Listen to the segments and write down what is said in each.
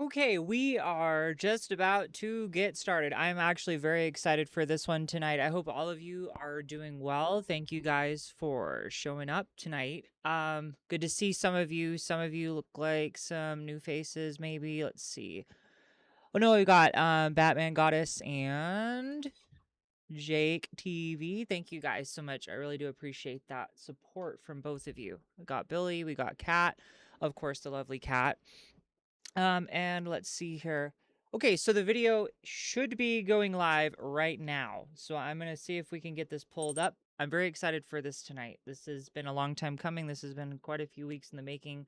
Okay, we are just about to get started. I'm actually very excited for this one tonight. I hope all of you are doing well. Thank you guys for showing up tonight. Good to see some of you. Some of you look like some new faces, maybe. Let's see. Oh no, we got Batman Goddess and Jake TV. Thank you guys so much. I really do appreciate that support from both of you. We got Billy, we got Kat, of course, the lovely Kat. And let's see here. Okay, so the video should be going live right now. So I'm going to see if we can get this pulled up. I'm very excited for this tonight. This has been a long time coming. This has been quite a few weeks in the making.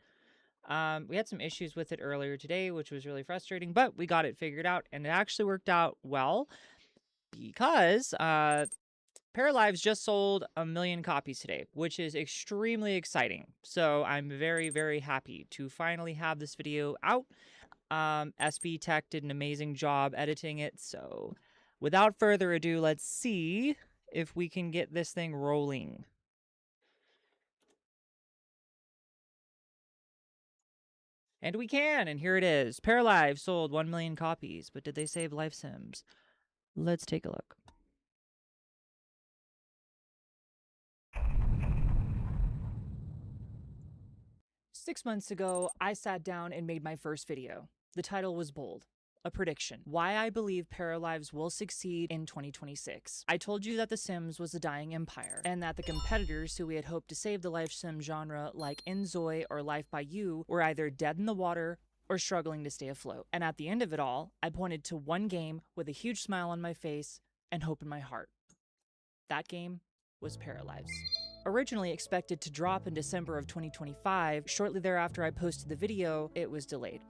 We had some issues with it earlier today, which was really frustrating, but we got it figured out, and it actually worked out well because Paralives just sold 1 million copies today, which is extremely exciting. So I'm very, very happy to finally have this video out. SB Tech did an amazing job editing it. So without further ado, let's see if we can get this thing rolling. And we can, and here it is. Paralives sold 1 million copies, but did they save life sims? Let's take a look. Six months ago, I sat down and made my first video. The title was bold. A prediction. Why I believe Paralives will succeed in 2026. I told you that The Sims was a dying empire, and that the competitors who we had hoped to save the life sim genre, like Inzoi or Life by You, were either dead in the water or struggling to stay afloat. And at the end of it all, I pointed to one game with a huge smile on my face and hope in my heart. That game was Paralives. Originally expected to drop in December of 2025, shortly thereafter I posted the video, it was delayed.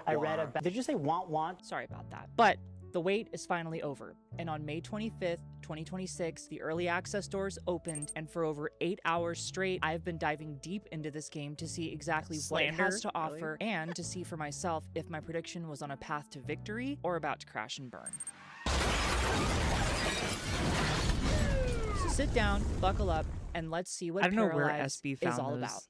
I read about... Did you say want? Sorry about that. But the wait is finally over. And on May 25th, 2026, the early access doors opened, and for over 8 hours straight, I've been diving deep into this game to see exactly what it has to offer, and to see for myself if my prediction was on a path to victory or about to crash and burn. So sit down, buckle up, and let's see what Paralives is all about.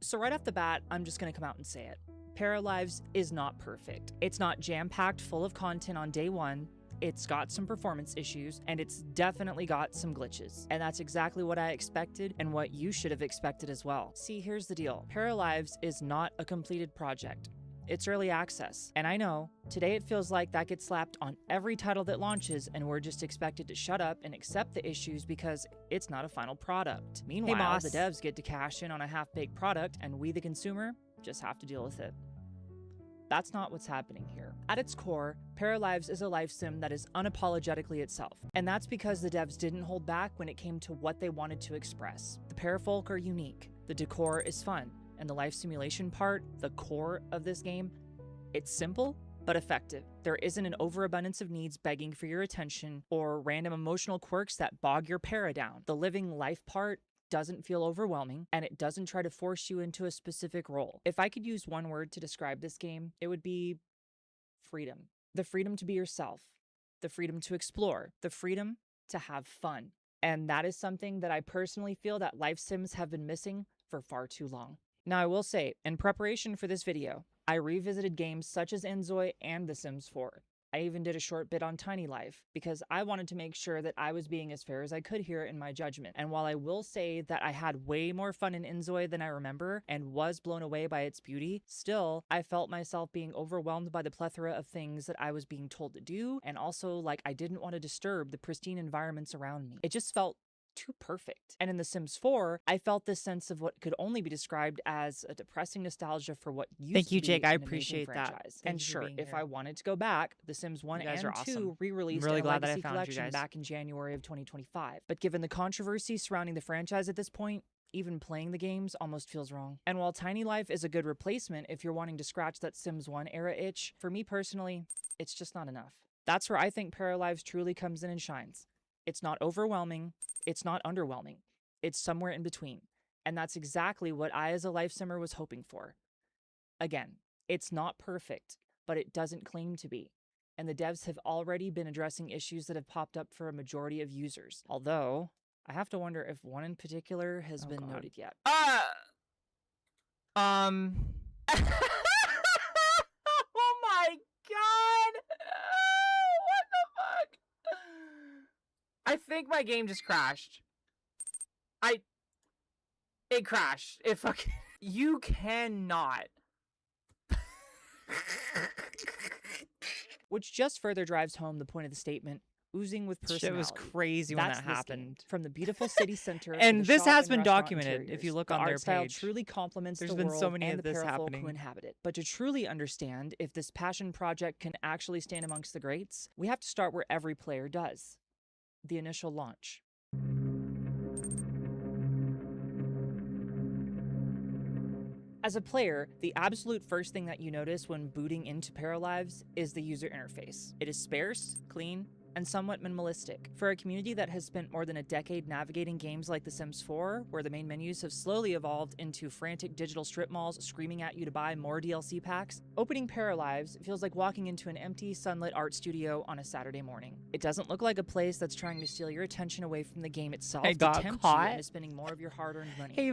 So right off the bat, I'm just gonna come out and say it. Paralives is not perfect. It's not jam-packed full of content on day one. It's got some performance issues, and it's definitely got some glitches. And that's exactly what I expected, and what you should have expected as well. See, here's the deal. Paralives is not a completed project. It's early access, and I know, today it feels like that gets slapped on every title that launches, and we're just expected to shut up and accept the issues because it's not a final product. Meanwhile, the devs get to cash in on a half-baked product, and we, the consumer, just have to deal with it. That's not what's happening here. At its core, Paralives is a life sim that is unapologetically itself, and that's because the devs didn't hold back when it came to what they wanted to express. The parafolk are unique, the decor is fun, and the life simulation part, the core of this game, it's simple but effective. There isn't an overabundance of needs begging for your attention or random emotional quirks that bog your para down. The living life part doesn't feel overwhelming, and it doesn't try to force you into a specific role. If I could use one word to describe this game, it would be freedom. The freedom to be yourself, the freedom to explore, the freedom to have fun. And that is something that I personally feel that life sims have been missing for far too long. Now, I will say, in preparation for this video, I revisited games such as Inzoi and The Sims 4. I even did a short bit on Tiny Life, because I wanted to make sure that I was being as fair as I could here in my judgment. And while I will say that I had way more fun in Inzoi than I remember, and was blown away by its beauty, still, I felt myself being overwhelmed by the plethora of things that I was being told to do, and also like I didn't want to disturb the pristine environments around me. It just felt too perfect. And in The Sims 4, I felt this sense of what could only be described as a depressing nostalgia for what used Thank to you, be Jake. I an amazing appreciate that. franchise. Thank And you for sure, being if here. I wanted to go back, The Sims 1 You guys and are awesome. 2 re-released I'm really in a glad that I Legacy found you collection guys. back in January of 2025. But given the controversy surrounding the franchise at this point, even playing the games almost feels wrong. And while Tiny Life is a good replacement if you're wanting to scratch that Sims 1 era itch, for me personally, it's just not enough. That's where I think Paralives truly comes in and shines. It's not overwhelming, it's not underwhelming. It's somewhere in between. And that's exactly what I as a life simmer was hoping for. Again, it's not perfect, but it doesn't claim to be. And the devs have already been addressing issues that have popped up for a majority of users. Although, I have to wonder if one in particular has been noted yet. Oh my god! What the fuck? I think my game just crashed. It crashed. It fucking... You cannot. Which just further drives home the point of the statement, oozing with personality. Shit was crazy when That's that this happened. game. From the beautiful city center And to the this shop has and been restaurant documented, interiors, if you look the on art their style page. truly complements There's the been world so many and of the this pair of folk happening. who inhabit it. But to truly understand if this passion project can actually stand amongst the greats, we have to start where every player does: the initial launch. As a player, the absolute first thing that you notice when booting into Paralives is the user interface. It is sparse, clean, and somewhat minimalistic. For a community that has spent more than a decade navigating games like The Sims 4, where the main menus have slowly evolved into frantic digital strip malls screaming at you to buy more DLC packs, opening Paralives feels like walking into an empty, sunlit art studio on a Saturday morning. It doesn't look like a place that's trying to steal your attention away from the game itself I got to tempt caught. you into spending more of your hard-earned money. Hey,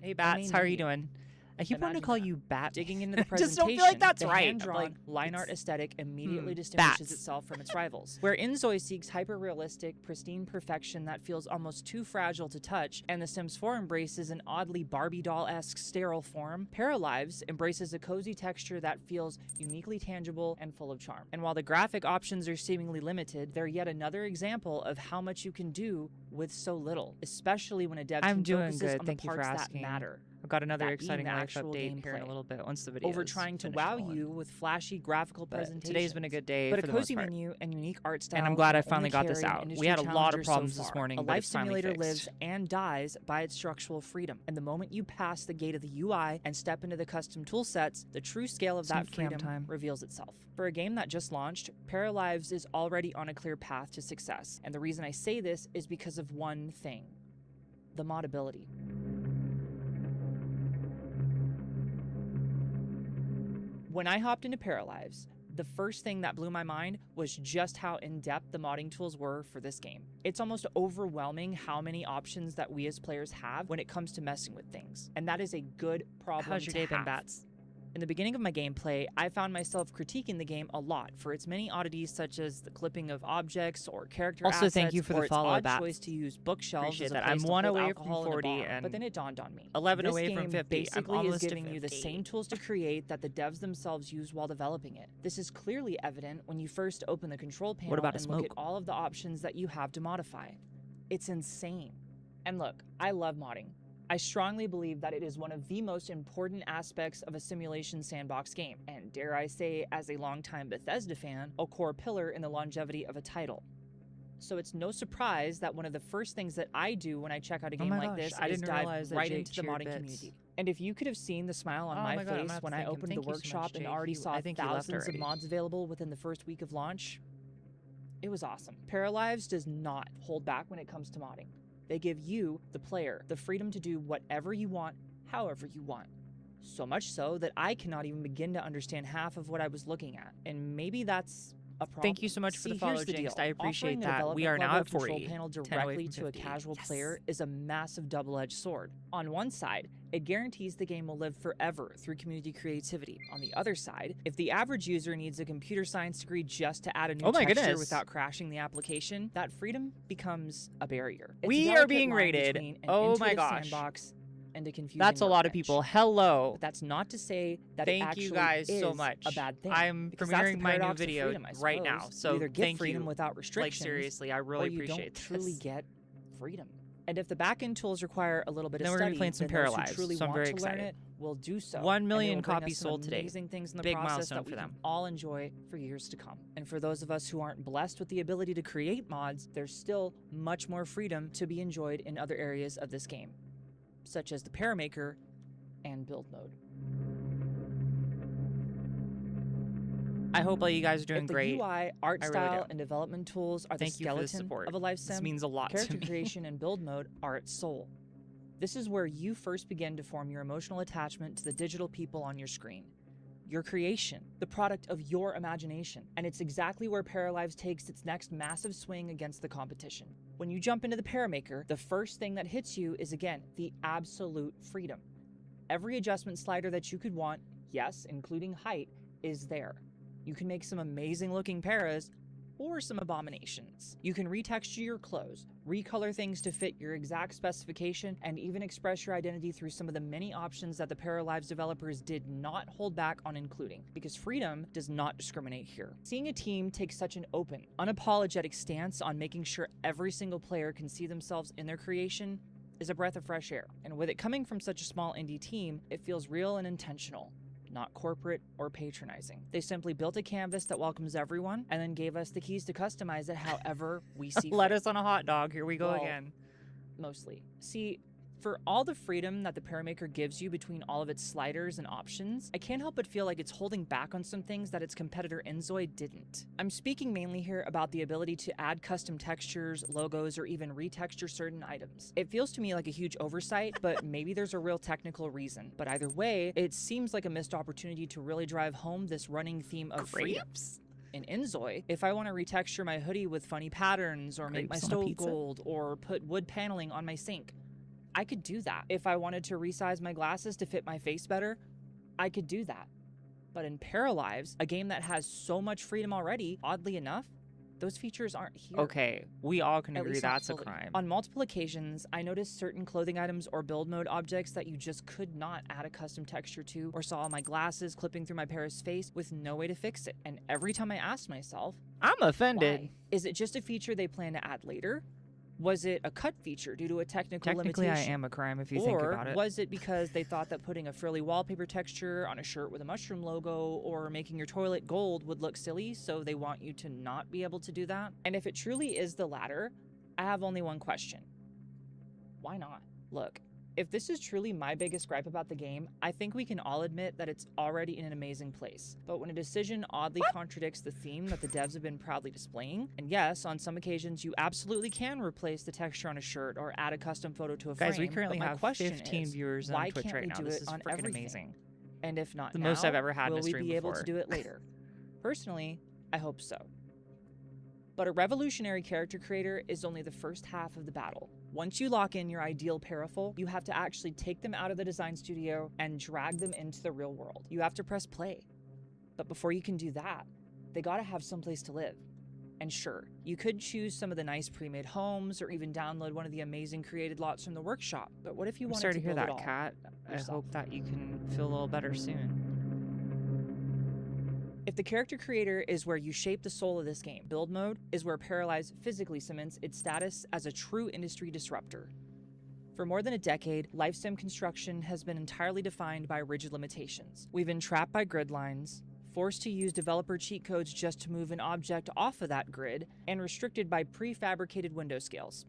hey, Bats, how are you doing? I keep wanting to call you Bat. Digging into the I just presentation, don't feel like that's the right. hand-drawn, Like, line art aesthetic immediately Bats. distinguishes itself from its rivals. Where Inzoi seeks hyper-realistic, pristine perfection that feels almost too fragile to touch, and The Sims 4 embraces an oddly Barbie doll-esque sterile form, Paralives embraces a cozy texture that feels uniquely tangible and full of charm. And while the graphic options are seemingly limited, they're yet another example of how much you can do with so little, especially when a dev team focuses on the parts that matter. I've got another that exciting being the life actual update here in a gameplay. little bit once the video Over trying to wow you with flashy graphical presentations. Today's been a good day but for a the most cozy part. menu and unique art style. And I'm glad I will finally only got this carry an out. We industry had a lot of challenger problems so this far. morning, A but life it's finally simulator fixed. lives and dies by its structural freedom. And the moment you pass the gate of the UI and step into the custom tool sets, the true scale of that freedom reveals itself. For a game that just launched, Paralives is already on a clear path to success. And the reason I say this is because of one thing: the modability. When I hopped into Paralives, the first thing that blew my mind was just how in-depth the modding tools were for this game. It's almost overwhelming how many options that we as players have when it comes to messing with things. And that is a good problem How's your to day been, have. Bats? In the beginning of my gameplay, I found myself critiquing the game a lot for its many oddities, such as the clipping of objects or character Also, assets, thank you for or the its follow, odd Bats. choice to use bookshelves Appreciate as a that. place I'm to one hold away alcohol from 40 in a bar. and But then it dawned on me. 11 this away game from 50. I'm basically is almost to giving you the 50. same tools to create that the devs themselves used while developing it. This is clearly evident when you first open the control panel about a and look smoke? at all of the options that you have to modify. It's insane. And look, I love modding. I strongly believe that it is one of the most important aspects of a simulation sandbox game, and dare I say, as a longtime Bethesda fan, a core pillar in the longevity of a title. So it's no surprise that one of the first things that I do when I check out a game like this is dive right into the modding community. And if you could have seen the smile on my face when I opened the workshop and already saw thousands of mods available within the first week of launch, it was awesome. Paralives does not hold back when it comes to modding. They give you, the player, the freedom to do whatever you want, however you want. So much so that I cannot even begin to understand half of what I was looking at. And maybe that's a problem. Thank you so much for the follow, Jinx. I appreciate that. We are now at 40. Control panel directly to a casual player is a massive double-edged sword. On one side, it guarantees the game will live forever through community creativity. On the other side, if the average user needs a computer science degree just to add a new texture without crashing the application, that freedom becomes a barrier. We are being rated. Oh my gosh. Sandbox and a confusing That's a lot of people. Hello. But that's not to say that thank it actually you guys is so much. A bad thing. I'm premiering my new video right now. So you either get thank freedom you. without restrictions, Like seriously, I really or you appreciate don't truly this. get freedom. And if the back-end tools require a little bit of then study, we're going to be playing some then those who Paralives, truly so I'm want very to learn excited. it will do so. 1 million And it will bring copies us some sold today. amazing things in the Big process milestone that for we them. can all enjoy for years to come. And for those of us who aren't blessed with the ability to create mods, there's still much more freedom to be enjoyed in other areas of this game, such as the Paramaker and build mode. I hope all you guys are doing If the great. UI, art I really style, do. and development tools are Thank the you for the skeleton support. of a life sim, This means a lot to character me. creation and build mode are its soul. This is where you first begin to form your emotional attachment to the digital people on your screen. Your creation, the product of your imagination. And it's exactly where Paralives takes its next massive swing against the competition. When you jump into the Paramaker, the first thing that hits you is, again, the absolute freedom. Every adjustment slider that you could want, yes, including height, is there. You can make some amazing looking paras or some abominations. You can retexture your clothes, recolor things to fit your exact specification, and even express your identity through some of the many options that the Paralives developers did not hold back on including, because freedom does not discriminate here. Seeing a team take such an open, unapologetic stance on making sure every single player can see themselves in their creation is a breath of fresh air. And with it coming from such a small indie team, it feels real and intentional, not corporate or patronizing. They simply built a canvas that welcomes everyone and then gave us the keys to customize it however we see fit. Lettuce on a hot dog. Here we go again. Mostly. See, for all the freedom that the Paramaker gives you between all of its sliders and options, I can't help but feel like it's holding back on some things that its competitor Inzoi didn't. I'm speaking mainly here about the ability to add custom textures, logos, or even retexture certain items. It feels to me like a huge oversight, but maybe there's a real technical reason. But either way, it seems like a missed opportunity to really drive home this running theme of freedom. In Inzoi, if I want to retexture my hoodie with funny patterns, or make my stove gold, or put wood paneling on my sink, I could do that. If I wanted to resize my glasses to fit my face better, I could do that. But in Paralives, a game that has so much freedom already, oddly enough, those features aren't here. Okay, we all can agree that's a crime. On multiple occasions, I noticed certain clothing items or build mode objects that you just could not add a custom texture to, or saw my glasses clipping through my para's face with no way to fix it. And every time I asked myself, I'm offended. why? Is it just a feature they plan to add later? Was it a cut feature due to a technical Technically, limitation? I am a crime if you think about it. Or was it because they thought that putting a frilly wallpaper texture on a shirt with a mushroom logo or making your toilet gold would look silly, so they want you to not be able to do that? And if it truly is the latter, I have only one question. Why not? Look, if this is truly my biggest gripe about the game, I think we can all admit that it's already in an amazing place. But when a decision oddly contradicts the theme that the devs have been proudly displaying, and yes, on some occasions you absolutely can replace the texture on a shirt or add a custom photo to a frame. Guys, we currently have 15 is, viewers on Twitch right now. This is freaking amazing. And if not the now, most I've ever had will in a we stream be able before. to do it later? Personally, I hope so. But a revolutionary character creator is only the first half of the battle. Once you lock in your ideal paraful, you have to actually take them out of the design studio and drag them into the real world. You have to press play. But before you can do that, they gotta have someplace to live. And sure, you could choose some of the nice pre-made homes or even download one of the amazing created lots from the workshop. But what if you wanted to build it all? I'm sorry to hear that, Kat. I hope that you can feel a little better soon. If the character creator is where you shape the soul of this game, build mode is where Paralives physically cements its status as a true industry disruptor. For more than a decade, life sim construction has been entirely defined by rigid limitations. We've been trapped by grid lines, forced to use developer cheat codes just to move an object off of that grid, and restricted by prefabricated window scales.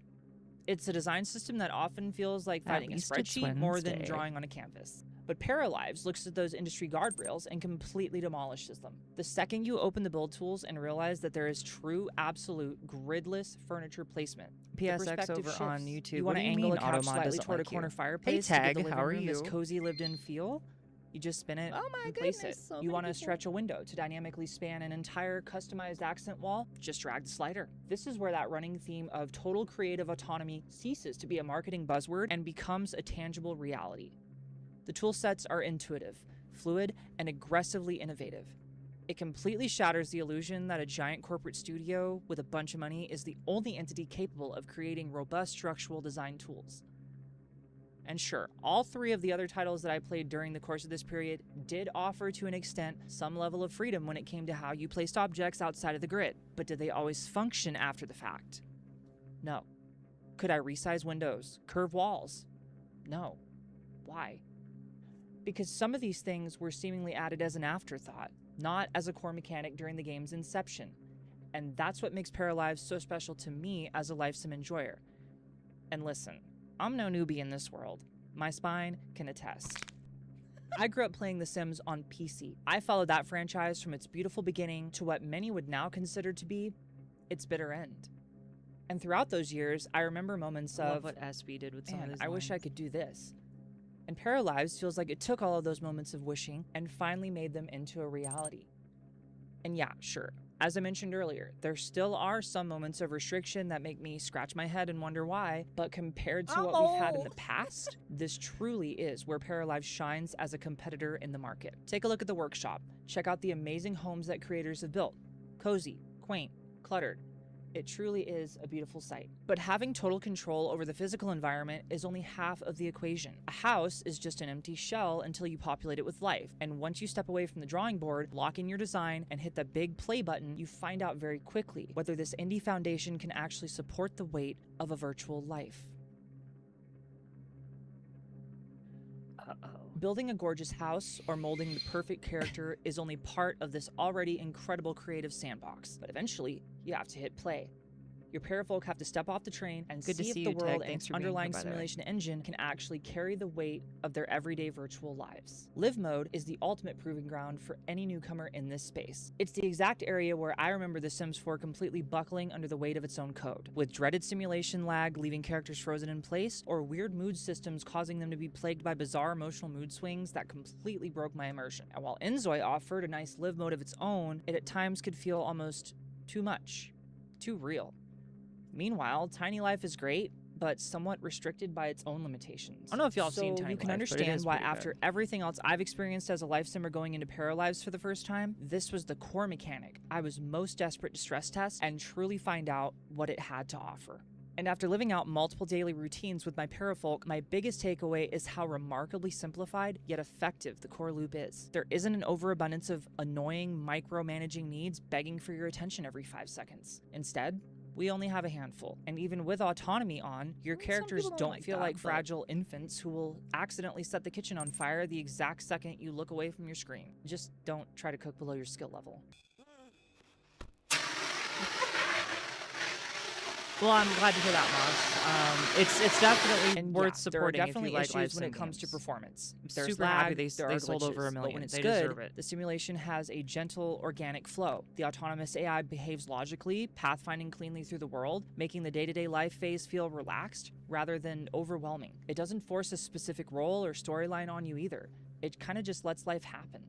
It's a design system that often feels like fighting a spreadsheet more than drawing on a canvas. But Paralives looks at those industry guardrails and completely demolishes them. The second you open the build tools and realize that there is true, absolute, gridless furniture placement. PSX over on YouTube. You want to angle a couch slightly toward a corner fireplace to give the living room this cozy lived-in feel? You just spin it and place it. You want to stretch a window to dynamically span an entire customized accent wall? Just drag the slider. This is where that running theme of total creative autonomy ceases to be a marketing buzzword and becomes a tangible reality. The tool sets are intuitive, fluid, and aggressively innovative. It completely shatters the illusion that a giant corporate studio with a bunch of money is the only entity capable of creating robust structural design tools. And sure, all three of the other titles that I played during the course of this period did offer to an extent some level of freedom when it came to how you placed objects outside of the grid. But did they always function after the fact? No. Could I resize windows, curve walls? No. Why? Because some of these things were seemingly added as an afterthought, not as a core mechanic during the game's inception. And that's what makes Paralives so special to me as a life sim enjoyer. And listen, I'm no newbie in this world. My spine can attest. I grew up playing The Sims on PC. I followed that franchise from its beautiful beginning to what many would now consider to be its bitter end. And throughout those years, I remember moments I love of, what SB did with some of man, his I wish I lines. could do this. And Paralives feels like it took all of those moments of wishing and finally made them into a reality. And yeah, sure, as I mentioned earlier, there still are some moments of restriction that make me scratch my head and wonder why, but compared to what we've had in the past, this truly is where Paralives shines as a competitor in the market. Take a look at the workshop. Check out the amazing homes that creators have built. Cozy, quaint, cluttered. It truly is a beautiful sight. But having total control over the physical environment is only half of the equation. A house is just an empty shell until you populate it with life. And once you step away from the drawing board, lock in your design, and hit the big play button, you find out very quickly whether this indie foundation can actually support the weight of a virtual life. Building a gorgeous house or molding the perfect character is only part of this already incredible creative sandbox. But eventually, you have to hit play. Your parafolk have to step off the train and Good to see see if the you, world Tech. and Thanks its for being here, underlying by the way. simulation engine can actually carry the weight of their everyday virtual lives. Live mode is the ultimate proving ground for any newcomer in this space. It's the exact area where I remember The Sims 4 completely buckling under the weight of its own code, with dreaded simulation lag leaving characters frozen in place, or weird mood systems causing them to be plagued by bizarre emotional mood swings that completely broke my immersion. And while Enzoi offered a nice live mode of its own, it at times could feel almost too much, too real. Meanwhile, Tiny Life is great, but somewhat restricted by its own limitations. I don't know if y'all have seen So Tiny you can Life, but it understand is why pretty after good. everything else I've experienced as a life simmer going into Paralives for the first time, this was the core mechanic I was most desperate to stress test and truly find out what it had to offer. And after living out multiple daily routines with my parafolk, my biggest takeaway is how remarkably simplified yet effective the core loop is. There isn't an overabundance of annoying, micromanaging needs begging for your attention every 5 seconds. Instead, we only have a handful. And even with autonomy on, your characters people don't don't like feel that, like but- fragile infants who will accidentally set the kitchen on fire the exact second you look away from your screen. Just don't try to cook below your skill level. Well, I'm glad to hear that, Moss. It's definitely And worth yeah, supporting there are definitely if you like issues live when sim it comes to games. performance. I'm There's super lag, happy they there are sold over glitches, $1 but million. when it's They good, deserve it. the simulation has a gentle, organic flow. The autonomous AI behaves logically, pathfinding cleanly through the world, making the day-to-day life phase feel relaxed rather than overwhelming. It doesn't force a specific role or storyline on you either. It kind of just lets life happen.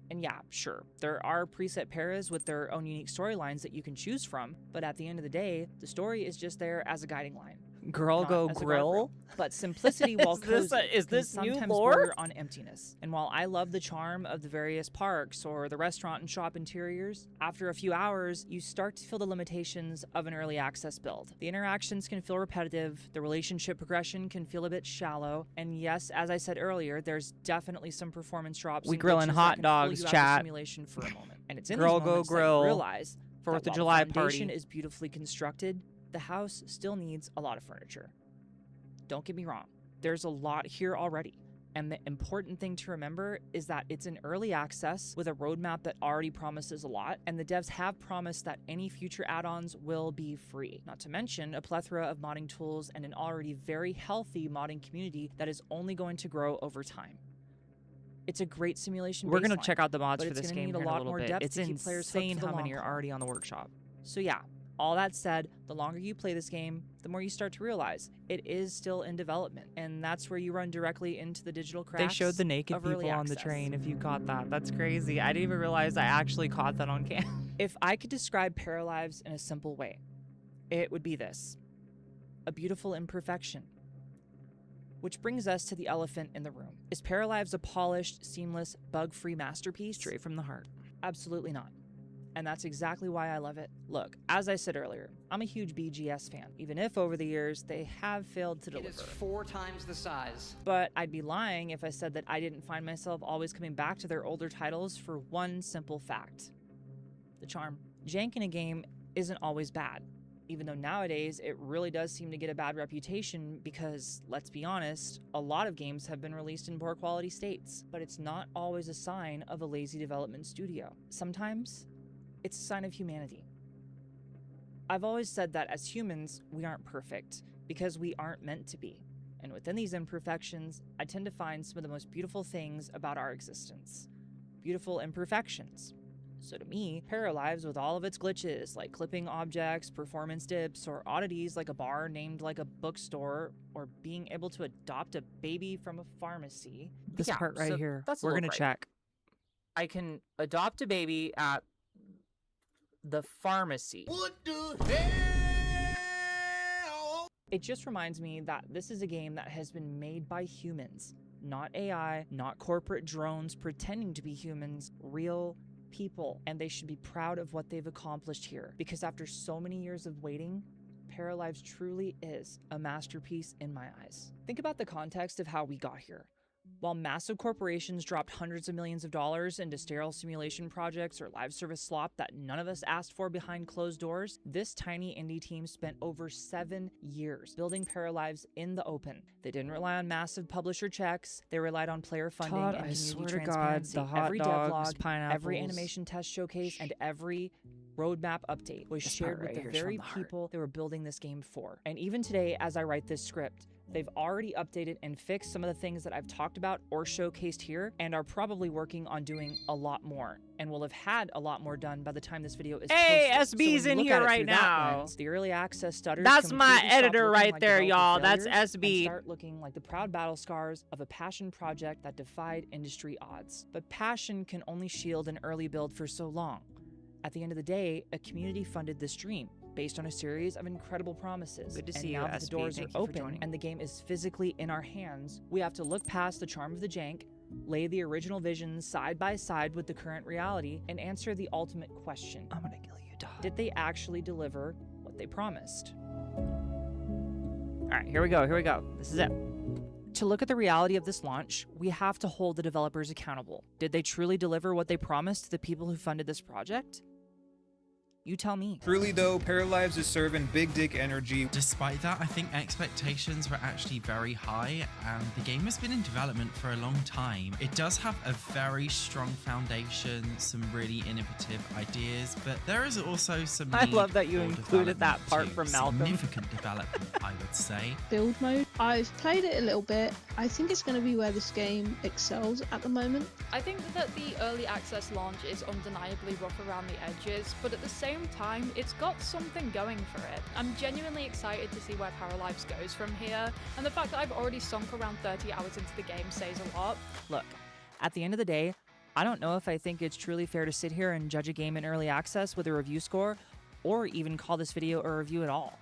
And yeah, sure, there are preset paras with their own unique storylines that you can choose from, but at the end of the day, the story is just there as a guiding line. Girl not Go as a Grill? guardrail. But simplicity, while Is this cozy, is can this new sometimes lore? border on emptiness. And while I love the charm of the various parks or the restaurant and shop interiors, after a few hours, you start to feel the limitations of an early access build. The interactions can feel repetitive, the relationship progression can feel a bit shallow, and yes, as I said earlier, there's definitely some performance drops. We and grillin' glitches hot that can pull dogs, you out of chat. simulation for a moment. And it's in Girl these Go moments that you Grill. realize 4th that of while July the foundation party. is beautifully constructed, the house still needs a lot of furniture. Don't get me wrong, there's a lot here already. And the important thing to remember is that it's in early access with a roadmap that already promises a lot, and the devs have promised that any future add-ons will be free. Not to mention a plethora of modding tools and an already very healthy modding community that is only going to grow over time. It's a great simulation We're gonna baseline, check out the mods but for it's this gonna game need a here in a lot little more bit. depth It's to keep players hooked insane for the how many long are haul. already on the workshop. So yeah, all that said, the longer you play this game, the more you start to realize it is still in development, and that's where you run directly into the digital cracks. They showed the naked of early people on the access. train. If you caught that, that's crazy. I didn't even realize I actually caught that on camera. If I could describe Paralives in a simple way, it would be this: a beautiful imperfection. Which brings us to the elephant in the room. Is Paralives a polished, seamless, bug-free masterpiece? Straight from the heart. Absolutely not. And that's exactly why I love it. Look, as I said earlier, I'm a huge BGS fan, even if over the years they have failed to deliver. It is 4 times the size. But I'd be lying if I said that I didn't find myself always coming back to their older titles for one simple fact: the charm. Jank in a game isn't always bad. even though nowadays it really does seem to get a bad reputation because, let's be honest, a lot of games have been released in poor quality states. But it's not always a sign of a lazy development studio. Sometimes it's a sign of humanity. I've always said that as humans, we aren't perfect because we aren't meant to be. And within these imperfections, I tend to find some of the most beautiful things about our existence. Beautiful imperfections. So to me, Paralives, with all of its glitches, like clipping objects, performance dips, or oddities like a bar named like a bookstore, or being able to adopt a baby from a pharmacy. This part right here, we're gonna check. I can adopt a baby at the pharmacy. What the hell? It just reminds me that this is a game that has been made by humans, not AI, not corporate drones pretending to be humans, real people, and they should be proud of what they've accomplished here, because after so many years of waiting, Paralives truly is a masterpiece in my eyes. Think about the context of how we got here. While massive corporations dropped hundreds of millions of dollars into sterile simulation projects or live service slop that none of us asked for behind closed doors, this tiny indie team spent over 7 years building Paralives in the open. They didn't rely on massive publisher checks. They relied on player funding and community transparency. Every devlog, every animation test showcase, and every roadmap update was shared with the very people they were building this game for. And even today, as I write this script, they've already updated and fixed some of the things that I've talked about or showcased here, and are probably working on doing a lot more, and will have had a lot more done by the time this video is posted. Hey, SB's in here right now. Lens, the early access stutters. That's my editor right there, y'all. That's SB. Start looking like the proud battle scars of a passion project that defied industry odds. But passion can only shield an early build for so long. At the end of the day, a community funded this dream, based on a series of incredible promises. Good to see you, now that the doors are open and the game is physically in our hands, we have to look past the charm of the jank, lay the original vision side by side with the current reality, and answer the ultimate question. I'm gonna kill you, dog. Did they actually deliver what they promised? All right, here we go. This is it. To look at the reality of this launch, we have to hold the developers accountable. Did they truly deliver what they promised to the people who funded this project? You tell me. Truly though, Paralives is serving big dick energy. Despite that, I think expectations were actually very high, and the game has been in development for a long time. It does have a very strong foundation, some really innovative ideas, but there is also some I love that you included that part from Malcolm. Significant development, I would say. Build mode. I've played it a little bit. I think it's going to be where this game excels at the moment. I think that the early access launch is undeniably rough around the edges, but at the same time, it's got something going for it. I'm genuinely excited to see where Paralives goes from here, and the fact that I've already sunk around 30 hours into the game says a lot. Look, at the end of the day, I don't know if I think it's truly fair to sit here and judge a game in early access with a review score, or even call this video a review at all.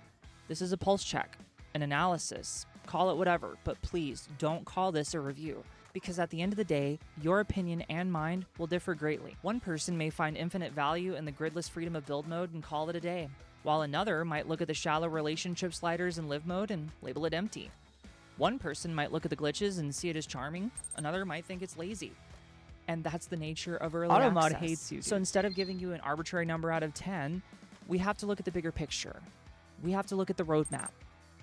This is a pulse check, an analysis, call it whatever, but please don't call this a review. Because at the end of the day, your opinion and mine will differ greatly. One person may find infinite value in the gridless freedom of build mode and call it a day, while another might look at the shallow relationship sliders in live mode and label it empty. One person might look at the glitches and see it as charming, another might think it's lazy. And that's the nature of early Automod access. hates you, dude. So instead of giving you an arbitrary number out of 10, we have to look at the bigger picture. We have to look at the roadmap.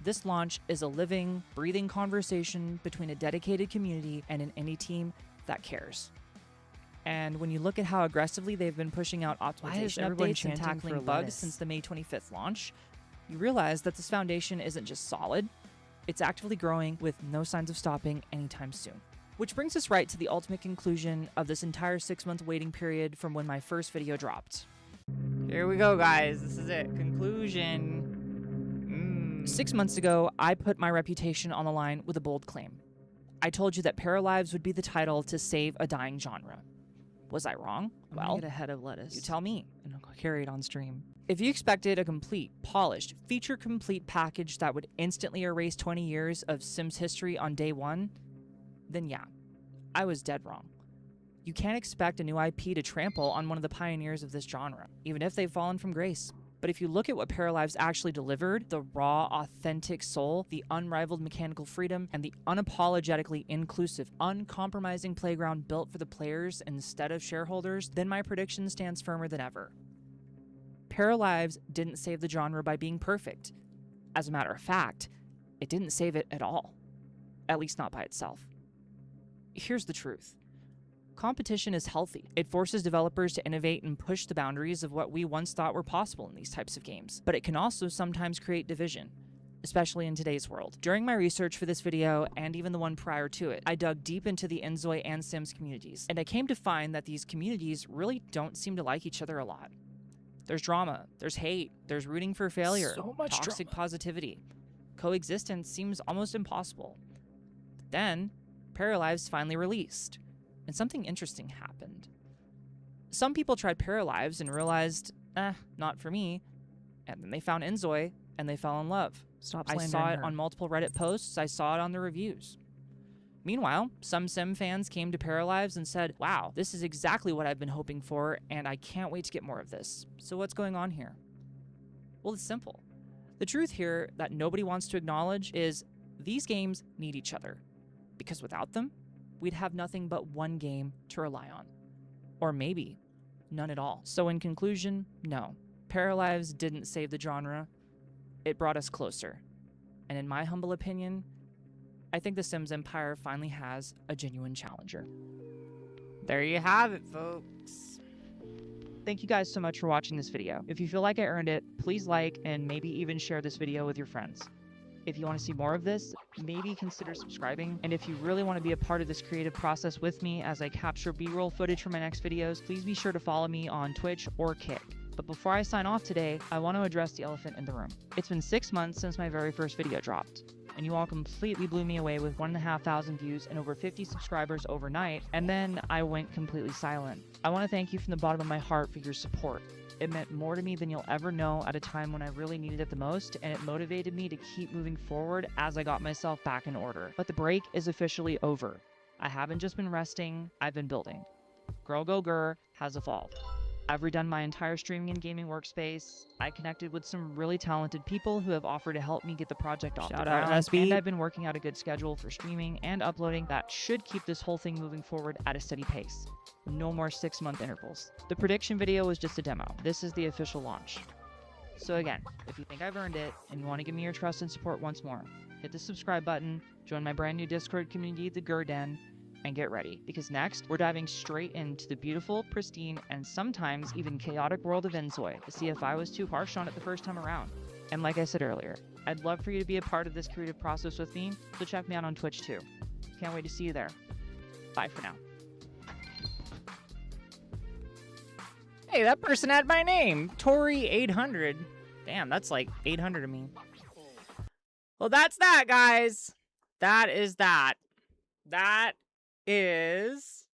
This launch is a living, breathing conversation between a dedicated community and an indie team that cares. And when you look at how aggressively they've been pushing out optimization updates and tackling bugs since the May 25th launch, you realize that this foundation isn't just solid, it's actively growing with no signs of stopping anytime soon. Which brings us right to the ultimate conclusion of this entire 6-month waiting period from when my first video dropped. Here we go, guys. This is it. Conclusion. 6 months ago, I put my reputation on the line with a bold claim. I told you that Paralives would be the title to save a dying genre. Was I wrong? Well, get ahead of lettuce. You tell me. And I'll carry it on stream. If you expected a complete, polished, feature-complete package that would instantly erase 20 years of Sims history on day one, then yeah, I was dead wrong. You can't expect a new IP to trample on one of the pioneers of this genre, even if they've fallen from grace. But if you look at what Paralives actually delivered, the raw, authentic soul, the unrivaled mechanical freedom, and the unapologetically inclusive, uncompromising playground built for the players instead of shareholders, then my prediction stands firmer than ever. Paralives didn't save the genre by being perfect. As a matter of fact, it didn't save it at all. At least not by itself. Here's the truth. Competition is healthy. It forces developers to innovate and push the boundaries of what we once thought were possible in these types of games. But it can also sometimes create division, especially in today's world. During my research for this video, and even the one prior to it, I dug deep into the Inzoi and Sims communities, and I came to find that these communities really don't seem to like each other a lot. There's drama, there's hate, there's rooting for failure, So much toxic drama. positivity. Coexistence seems almost impossible. But then, Paralives finally released, and something interesting happened. Some people tried Paralives and realized, not for me, and then they found Inzoi, and they fell in love. Stop I slandering saw it her. on multiple Reddit posts, I saw it on the reviews. Meanwhile, some Sim fans came to Paralives and said, wow, this is exactly what I've been hoping for, and I can't wait to get more of this. So what's going on here? Well, it's simple. The truth here that nobody wants to acknowledge is these games need each other. Because without them, we'd have nothing but one game to rely on. Or maybe none at all. So in conclusion, no. Paralives didn't save the genre. It brought us closer. And in my humble opinion, I think the Sims Empire finally has a genuine challenger. There you have it, folks. Thank you guys so much for watching this video. If you feel like I earned it, please like and maybe even share this video with your friends. If you want to see more of this, maybe consider subscribing. And if you really want to be a part of this creative process with me as I capture B-roll footage for my next videos, please be sure to follow me on Twitch or Kick. But before I sign off today, I want to address the elephant in the room. It's been 6 months since my very first video dropped, and you all completely blew me away with 1,500 views and over 50 subscribers overnight, and then I went completely silent. I want to thank you from the bottom of my heart for your support. It meant more to me than you'll ever know at a time when I really needed it the most, and it motivated me to keep moving forward as I got myself back in order. But the break is officially over. I haven't just been resting, I've been building. GirlGoGrr has evolved. I've redone my entire streaming and gaming workspace. I connected with some really talented people who have offered to help me get the project off the Shout out, ground, SB. and I've been working out a good schedule for streaming and uploading that should keep this whole thing moving forward at a steady pace. No more 6-month intervals. The prediction video was just a demo. This is the official launch. So again, if you think I've earned it and you want to give me your trust and support once more, hit the subscribe button, join my brand new Discord community, the GirlGoGrr Den, and get ready, because next we're diving straight into the beautiful, pristine, and sometimes even chaotic world of Inzoi to see if I was too harsh on it the first time around. And like I said earlier, I'd love for you to be a part of this creative process with me, so check me out on Twitch too. Can't wait to see you there. Bye for now. Hey, that person had my name, Tori800. Damn, that's like 800 of me. Well, that's that, guys. That is that. That is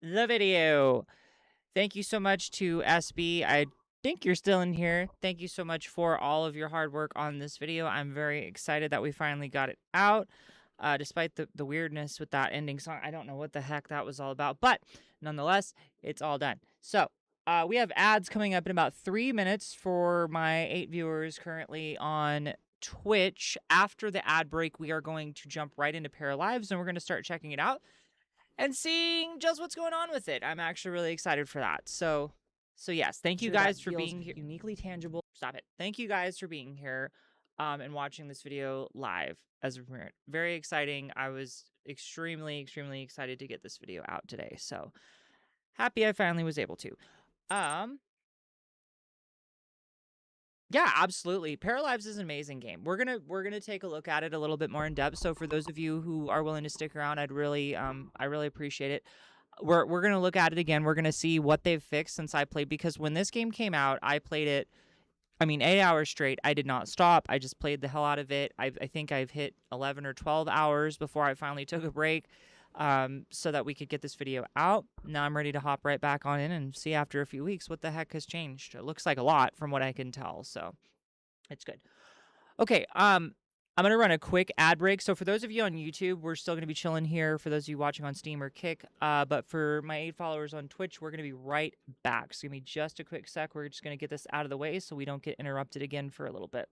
the video. Thank you so much to SB. I think you're still in here. Thank you so much for all of your hard work on this video. I'm very excited that we finally got it out. Despite the weirdness with that ending song. I don't know what the heck that was all about, but nonetheless, it's all done. So, we have ads coming up in about 3 minutes for my 8 viewers currently on Twitch. After the ad break, we are going to jump right into Paralives, and we're going to start checking it out and seeing just what's going on with it. I'm actually really excited for that. So yes, thank you guys for being here. Uniquely tangible. Stop it. Thank you guys for being here and watching this video live as a premiere. Very exciting. I was extremely excited to get this video out today. So happy I finally was able to. Yeah, absolutely. Paralives is an amazing game. We're gonna take a look at it a little bit more in depth. So for those of you who are willing to stick around, I really appreciate it. We're gonna look at it again. We're gonna see what they've fixed since I played, because when this game came out, I played it, 8 hours straight. I did not stop. I just played the hell out of it. I think I've hit 11 or 12 hours before I finally took a break, so that we could get this video out. Now I'm ready to hop right back on in and see after a few weeks what the heck has changed. It looks like a lot from what I can tell, so it's good. Okay, I'm going to run a quick ad break. So for those of you on YouTube, we're still going to be chilling here. For those of you watching on Steam or Kick, but for my 8 followers on Twitch, we're going to be right back. So give me just a quick sec. We're just going to get this out of the way so we don't get interrupted again for a little bit.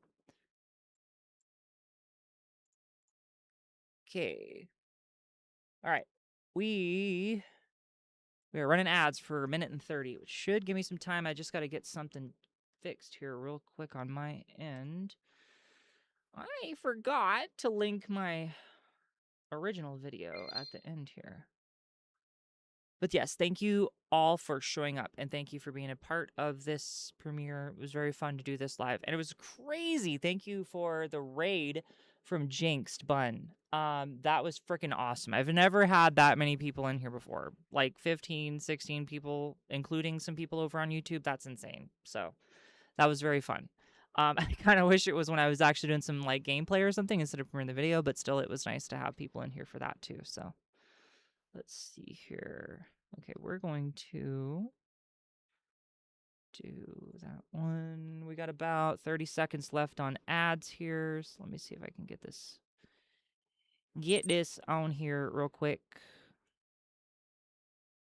Okay. All right. We are running ads for 1 minute and 30, which should give me some time. I just got to get something fixed here real quick on my end. I forgot to link my original video at the end here. But yes, thank you all for showing up, and thank you for being a part of this premiere. It was very fun to do this live, and it was crazy. Thank you for the raid from Jinxed Bun. That was freaking awesome. I've never had that many people in here before. Like 15, 16 people, including some people over on YouTube. That's insane. So that was very fun. I kind of wish it was when I was actually doing some like gameplay or something instead of premiering the video, but still it was nice to have people in here for that too. So let's see here. Okay, we're going to do that one. We got about 30 seconds left on ads here. So let me see if I can get this on here real quick.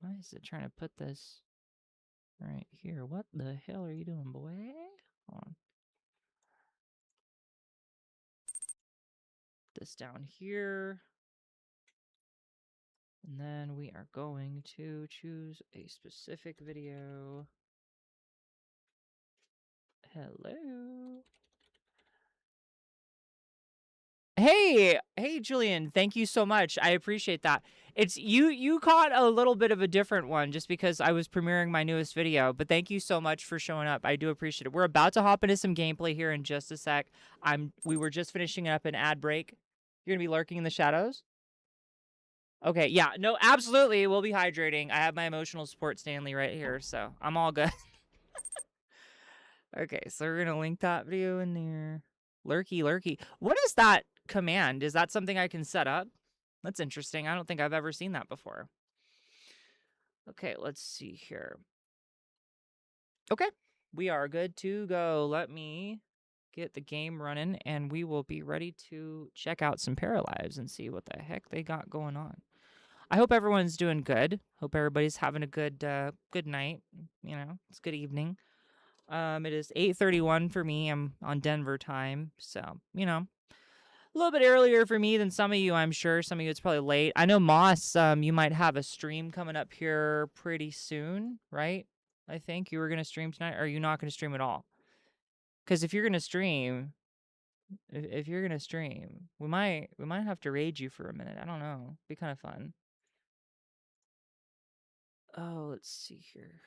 Why is it trying to put this right here? What the hell are you doing, boy? Hold on. This down here. And then we are going to choose a specific video. Hello. Hey, Julian, thank you so much. I appreciate that. It's you caught a little bit of a different one just because I was premiering my newest video, but thank you so much for showing up. I do appreciate it. We're about to hop into some gameplay here in just a sec. We were just finishing up an ad break. You're going to be lurking in the shadows? Okay, yeah. No, absolutely. We'll be hydrating. I have my emotional support Stanley right here, so I'm all good. Okay, so we're going to link that video in there. Lurky. What is that command? Is that something I can set up? That's interesting. I don't think I've ever seen that before. Okay, let's see here. Okay, we are good to go. Let me get the game running, and we will be ready to check out some Paralives and see what the heck they got going on. I hope everyone's doing good. Hope everybody's having a good night. You know, it's good evening. It is 8:31 for me. I'm on Denver time, so, you know, a little bit earlier for me than some of you, I'm sure. Some of you, it's probably late. I know, Moss, you might have a stream coming up here pretty soon, right? I think you were going to stream tonight, or are you not going to stream at all? Because if you're going to stream, we might have to raid you for a minute. I don't know. Be kind of fun. Oh, let's see here.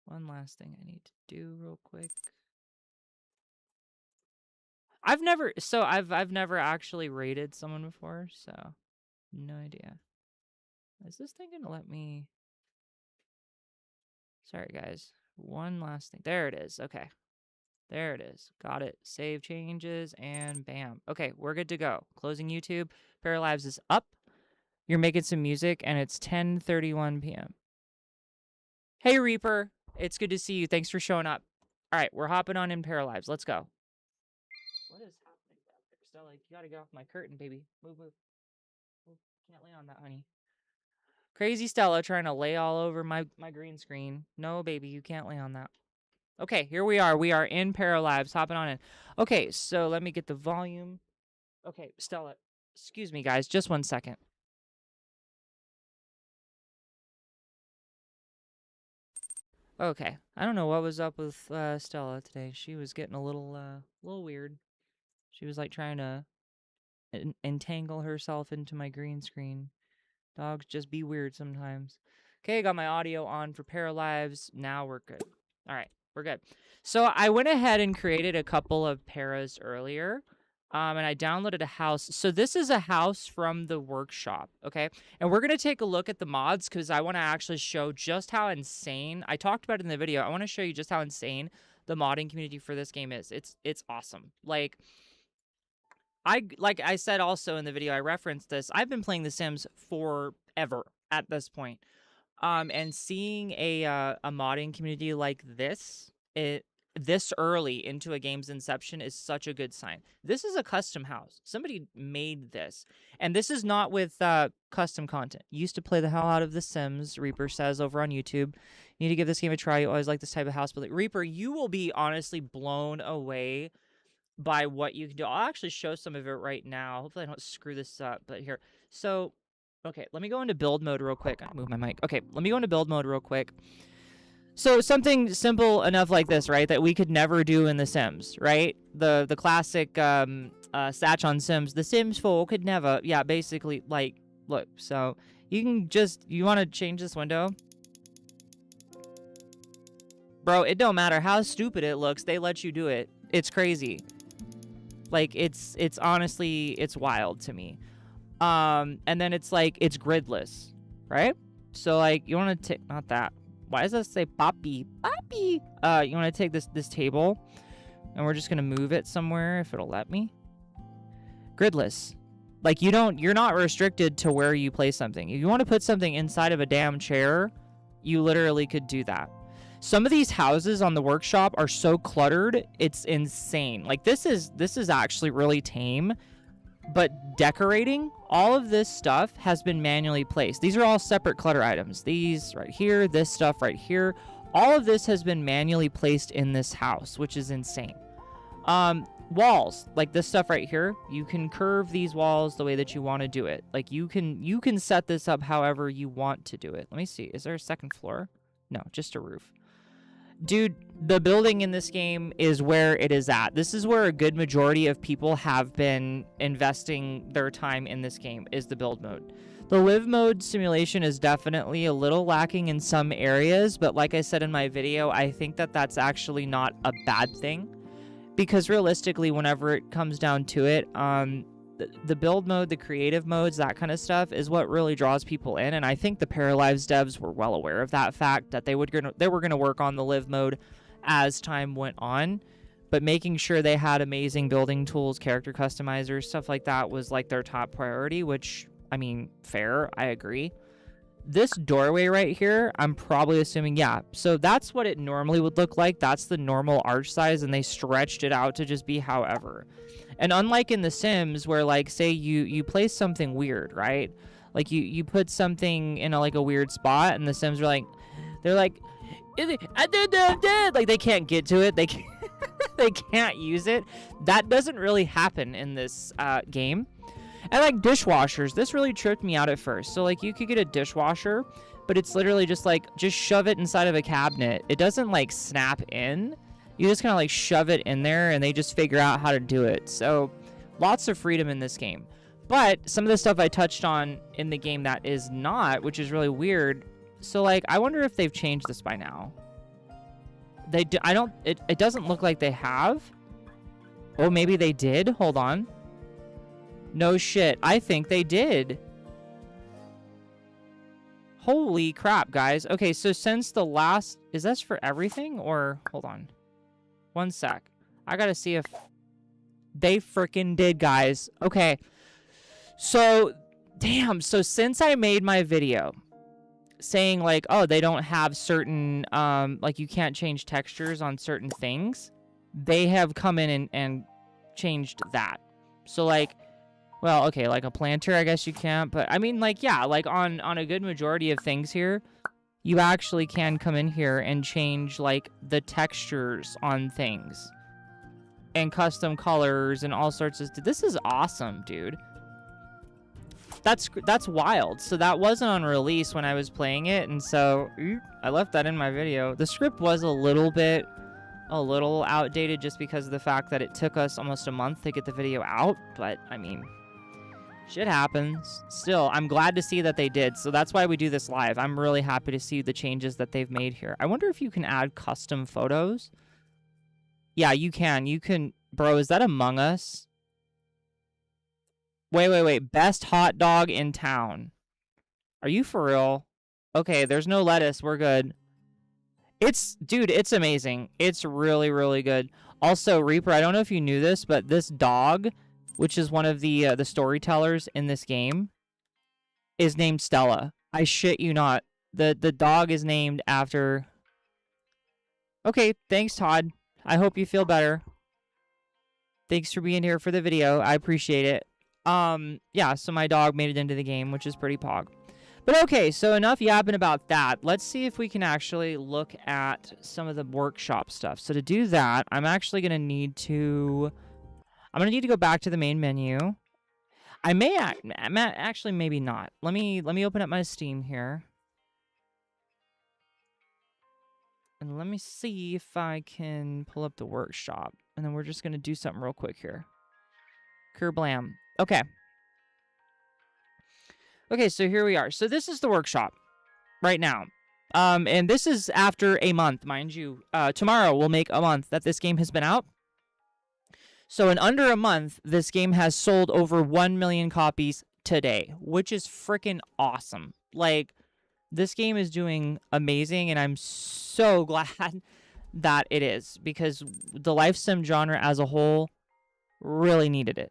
One last thing I need to do real quick. I've never actually raided someone before, so no idea. Is this thing gonna let me? Sorry, guys. One last thing. There it is. Okay. There it is. Got it. Save changes and bam. Okay, we're good to go. Closing YouTube. Paralives is up. You're making some music and it's 10:31 p.m. Hey, Reaper. It's good to see you. Thanks for showing up. All right, we're hopping on in Paralives. Let's go. What is happening back there? Stella, you gotta get off my curtain, baby. Move. Can't lay on that, honey. Crazy Stella trying to lay all over my green screen. No, baby, you can't lay on that. Okay, here we are. We are in Paralives, hopping on in. Okay, so let me get the volume. Okay, Stella, excuse me, guys. Just 1 second. Okay, I don't know what was up with Stella today. She was getting a little weird. She was like trying to entangle herself into my green screen. Dogs just be weird sometimes. Okay, got my audio on for Paralives. Now we're good. All right, we're good. So I went ahead and created a couple of paras earlier. And I downloaded a house. So this is a house from the workshop, okay? And we're going to take a look at the mods because I want to actually show just how insane, I talked about it in the video, I want to show you just how insane the modding community for this game is. It's awesome. Like I said also in the video, I referenced this. I've been playing The Sims forever at this point. And seeing a modding community like this, this early into a game's inception is such a good sign. This is a custom house. Somebody made this. And this is not with custom content. Used to play the hell out of The Sims, Reaper says over on YouTube. You need to give this game a try. You always like this type of house building. Reaper, you will be honestly blown away by what you can do. I'll actually show some of it right now. Hopefully I don't screw this up, but here. So, okay, let me go into build mode real quick. I move my mic. Okay, let me go into build mode real quick. So something simple enough like this, right, that we could never do in The Sims, right? The classic Satch on Sims. The Sims 4 could never. Yeah, basically, like, look. So you can just, you want to change this window? Bro, it don't matter how stupid it looks. They let you do it. It's crazy. Like, it's honestly, it's wild to me. And then it's like, it's gridless, right? So, like, you want to take, not that. Why does that say Poppy? Poppy! You want to take this table, and we're just going to move it somewhere if it'll let me. Gridless. Like, you're not restricted to where you place something. If you want to put something inside of a damn chair, you literally could do that. Some of these houses on the workshop are so cluttered, it's insane. Like, this is actually really tame. But decorating, all of this stuff has been manually placed. These are all separate clutter items. These right here, this stuff right here. All of this has been manually placed in this house, which is insane. Walls, like this stuff right here, you can curve these walls the way that you want to do it. Like, you can set this up however you want to do it. Let me see. Is there a second floor? No, just a roof. Dude, the building in this game is where it is at. This is where a good majority of people have been investing their time in this game, is the build mode. The live mode simulation is definitely a little lacking in some areas, but like I said in my video, I think that that's actually not a bad thing. Because realistically, whenever it comes down to it, the build mode, the creative modes, that kind of stuff is what really draws people in. And I think the Paralives devs were well aware of that fact, that they were gonna work on the live mode as time went on, but making sure they had amazing building tools, character customizers, stuff like that was like their top priority, which, I mean, fair, I agree. This doorway right here, I'm probably assuming, yeah, so that's what it normally would look like. That's the normal arch size, and they stretched it out to just be however. And unlike in The Sims, where, like, say you place something weird, right? Like, you put something in like a weird spot, and The Sims are like, they're like, like, they can't get to it. They can't use it. That doesn't really happen in this game. And, like, dishwashers, this really tripped me out at first. So, like, you could get a dishwasher, but it's literally just, like, just shove it inside of a cabinet. It doesn't, like, snap in. You just kind of, like, shove it in there, and they just figure out how to do it. So, lots of freedom in this game. But some of the stuff I touched on in the game that is not, which is really weird. So, like, I wonder if they've changed this by now. It doesn't look like they have. Oh, maybe they did? Hold on. No shit. I think they did. Holy crap, guys. Okay, so since the last... Is this for everything? Or... Hold on. One sec. I gotta see if... They freaking did, guys. Okay. So... Damn. So since I made my video saying, like, oh, they don't have certain... like, you can't change textures on certain things, they have come in and changed that. So, like... Well, okay, like a planter, I guess you can't. But, I mean, like, yeah, like, on a good majority of things here, you actually can come in here and change, like, the textures on things. And custom colors and all sorts of... This is awesome, dude. That's wild. So that wasn't on release when I was playing it, and so I left that in my video. The script was a little outdated just because of the fact that it took us almost a month to get the video out, but, I mean... Shit happens. Still, I'm glad to see that they did, so that's why we do this live. I'm really happy to see the changes that they've made here. I wonder if you can add custom photos. Yeah, you can. You can... Bro, is that Among Us? Wait. Best hot dog in town. Are you for real? Okay, there's no lettuce. We're good. Dude, it's amazing. It's really, really good. Also, Reaper, I don't know if you knew this, but this dog... which is one of the storytellers in this game, is named Stella. I shit you not. The dog is named after... Okay, thanks, Todd. I hope you feel better. Thanks for being here for the video. I appreciate it. Yeah, so my dog made it into the game, which is pretty pog. But okay, so enough yapping about that. Let's see if we can actually look at some of the workshop stuff. So to do that, I'm actually going to need to... I'm going to need to go back to the main menu. I may actually maybe not. Let me open up my Steam here. And let me see if I can pull up the workshop. And then we're just going to do something real quick here. Kerblam. Okay. Okay, so here we are. So this is the workshop right now. And this is after a month, mind you. Tomorrow will make a month that this game has been out. So in under a month, this game has sold over 1 million copies today, which is freaking awesome. Like, this game is doing amazing, and I'm so glad that it is, because the life sim genre as a whole really needed it.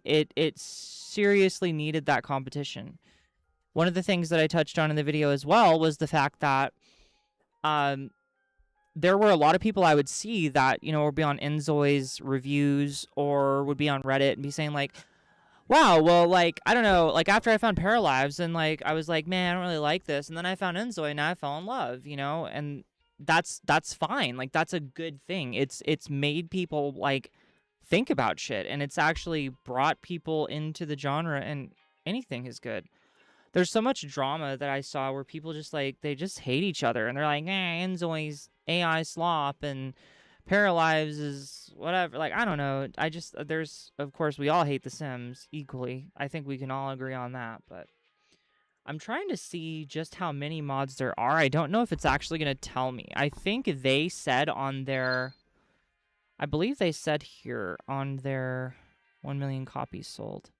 It seriously needed that competition. One of the things that I touched on in the video as well was the fact that there were a lot of people I would see that, you know, would be on Enzoi's reviews or would be on Reddit and be saying like, wow, well, like, I don't know, like, after I found Paralives and, like, I was like, man, I don't really like this. And then I found Enzoi and now I fell in love, you know? And that's fine. Like, that's a good thing. It's made people, like, think about shit. And it's actually brought people into the genre, and anything is good. There's so much drama that I saw where people just, like, they just hate each other. And they're like, Enzoi's AI slop and Paralives is whatever. Like, I don't know. There's, of course, we all hate The Sims equally. I think we can all agree on that. But I'm trying to see just how many mods there are. I don't know if it's actually going to tell me. I think they said on their, I believe they said here on their 1 million copies sold.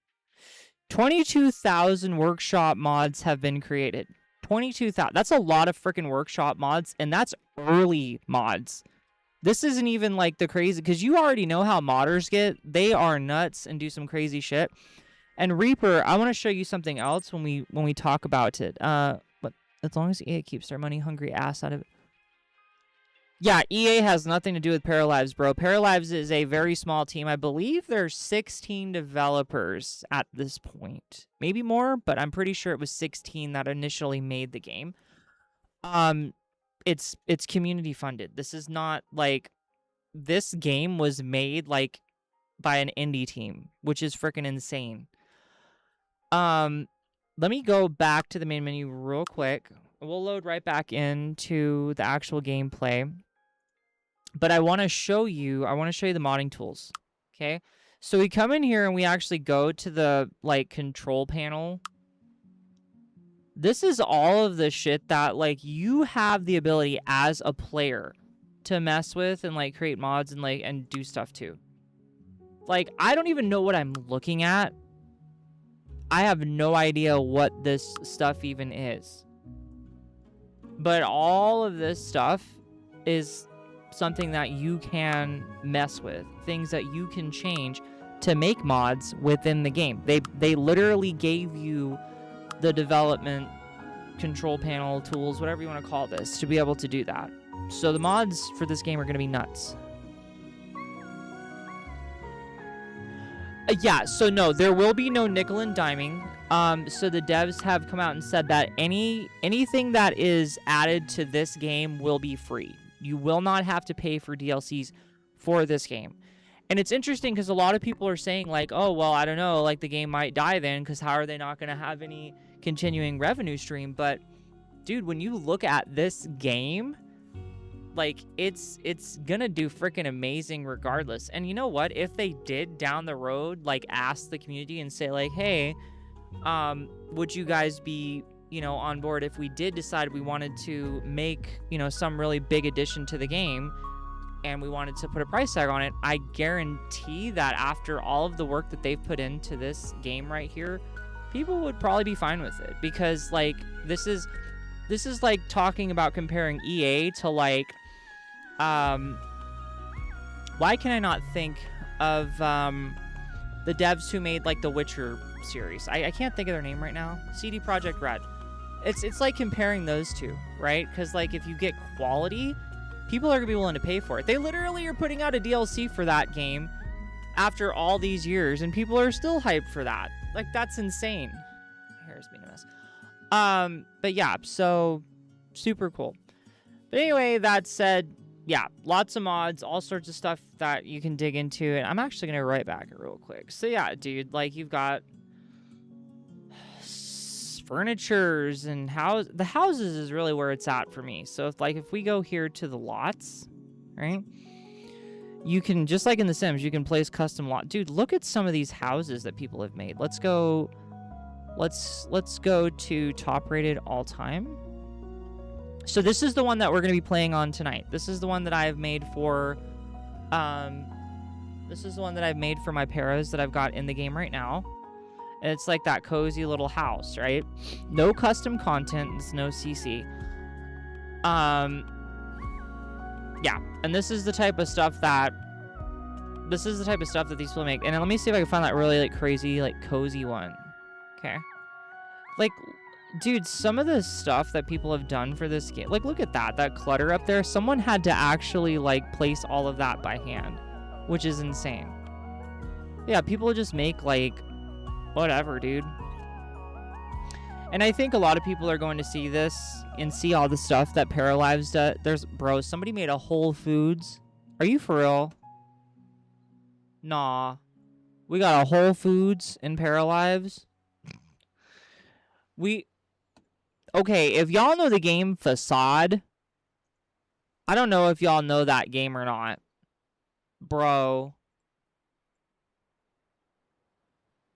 22,000 workshop mods have been created. 22,000. That's a lot of freaking workshop mods, and that's early mods. This isn't even like the crazy, because you already know how modders get. They are nuts and do some crazy shit. And Reaper, I want to show you something else when we talk about it. But as long as EA keeps their money hungry ass out of it. Yeah, EA has nothing to do with Paralives, bro. Paralives is a very small team. I believe there's 16 developers at this point. Maybe more, but I'm pretty sure it was 16 that initially made the game. It's community funded. This is not like, this game was made like by an indie team, which is freaking insane. Let me go back to the main menu real quick. We'll load right back into the actual gameplay. But I want to show you the modding tools. Okay? So we come in here and we actually go to the like control panel. This is all of the shit that like you have the ability as a player to mess with and like create mods and like and do stuff too. Like, I don't even know what I'm looking at. I have no idea what this stuff even is. But all of this stuff is something that you can mess with, things that you can change to make mods within the game. They literally gave you the development control panel tools, whatever you want to call this, to be able to do that. So the mods for this game are going to be nuts. Yeah, so no, there will be no nickel and diming. So the devs have come out and said that anything that is added to this game will be free. You will not have to pay for DLCs for this game. And it's interesting because a lot of people are saying like, oh, well, I don't know, like the game might die then because how are they not going to have any continuing revenue stream? But dude, when you look at this game, like it's gonna do freaking amazing regardless. And you know what, if they did down the road like ask the community and say like, hey, would you guys be, you know, on board if we did decide we wanted to make, you know, some really big addition to the game and we wanted to put a price tag on it, I guarantee that after all of the work that they've put into this game right here, people would probably be fine with it. Because like this is like talking about comparing EA to like why can I not think of the devs who made like the Witcher series? I can't think of their name right now. CD Projekt Red. It's like comparing those two, right? Because like if you get quality, people are gonna be willing to pay for it. They literally are putting out a DLC for that game after all these years, and people are still hyped for that. Like that's insane. My hair's being a mess. But yeah, so super cool. But anyway, that said, yeah, lots of mods, all sorts of stuff that you can dig into, and I'm actually gonna write back it real quick. So yeah, dude, like you've got furnitures and the houses is really where it's at for me. So if we go here to the lots, right? You can, just like in The Sims, you can place custom lot. Dude, look at some of these houses that people have made. Let's go to top rated all time. So this is the one that we're going to be playing on tonight. This is the one that I've made for this is the one that I've made for my paras that I've got in the game right now. And it's like that cozy little house, right? No custom content, it's no CC. Yeah, and this is the type of stuff that these people make. And then let me see if I can find that really like crazy like cozy one. Okay. Like, dude, some of the stuff that people have done for this game, like look at that clutter up there. Someone had to actually like place all of that by hand, which is insane. Yeah, people just make like whatever, dude. And I think a lot of people are going to see this and see all the stuff that Paralives does. Bro, somebody made a Whole Foods. Are you for real? Nah. We got a Whole Foods in Paralives. Okay, if y'all know the game Facade, I don't know if y'all know that game or not. Bro.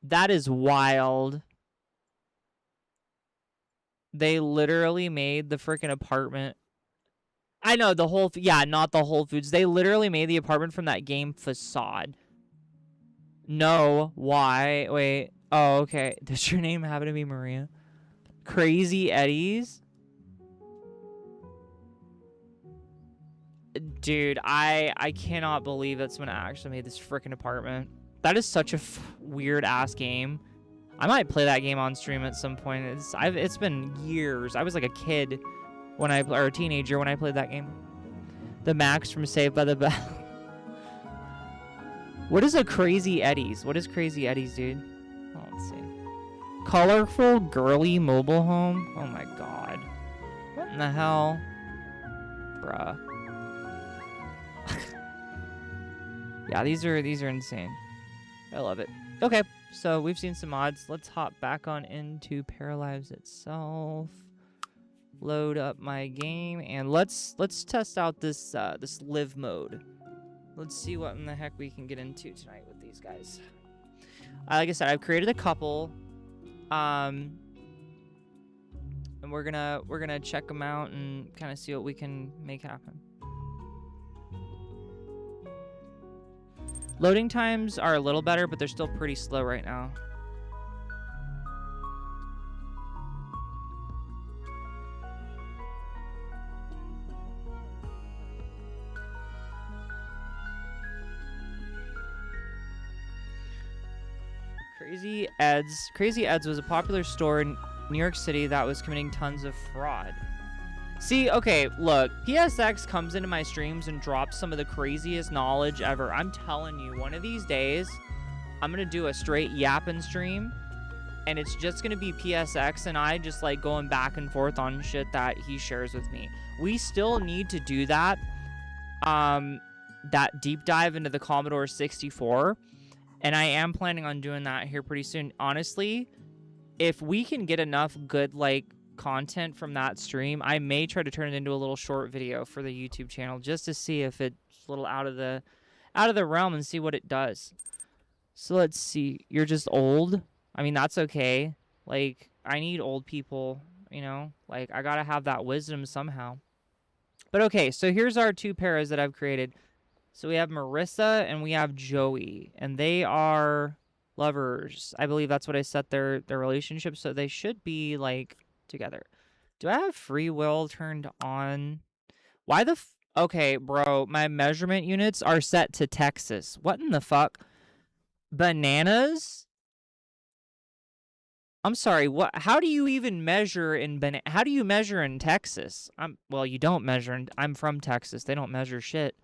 That is wild. They literally made the freaking apartment. I know, yeah, not the Whole Foods. They literally made the apartment from that game Facade. No, why? Wait. Oh, okay. Does your name happen to be Maria? Crazy Eddie's? Dude, I cannot believe that someone actually made this freaking apartment. That is such a weird ass game. I might play that game on stream at some point. It's been years. I was like a kid or a teenager when I played that game. The Max from Saved by the Bell. What is a Crazy Eddie's? What is Crazy Eddie's, dude? Oh, let's see. Colorful girly mobile home. Oh my god. What in the hell? Bruh. Yeah, these are insane. I love it. Okay, so we've seen some mods. Let's hop back on into Paralives itself. Load up my game and let's test out this this live mode. Let's see what in the heck we can get into tonight with these guys. Like I said, I've created a couple, and we're gonna check them out and kind of see what we can make happen. Loading times are a little better, but they're still pretty slow right now. Crazy Ed's was a popular store in New York City that was committing tons of fraud. See, okay, look, PSX comes into my streams and drops some of the craziest knowledge ever. I'm telling you, one of these days, I'm going to do a straight yapping stream, and it's just going to be PSX and I just, like, going back and forth on shit that he shares with me. We still need to do that deep dive into the Commodore 64, and I am planning on doing that here pretty soon. Honestly, if we can get enough good, like, content from that stream, I may try to turn it into a little short video for the YouTube channel just to see if it's a little out of the realm and see what it does. So let's see. You're just old? I mean, that's okay. Like, I need old people, you know? Like, I gotta have that wisdom somehow. But okay, so here's our two paras that I've created. So we have Marissa and we have Joey, and they are lovers. I believe that's what I set their relationship, so they should be, like, together. Do I have free will turned on? Why the okay, bro, my measurement units are set to Texas. What in the fuck? Bananas? I'm sorry, what? How do you even measure in how do you measure in Texas? Well, you don't measure in, I'm from Texas. They don't measure shit.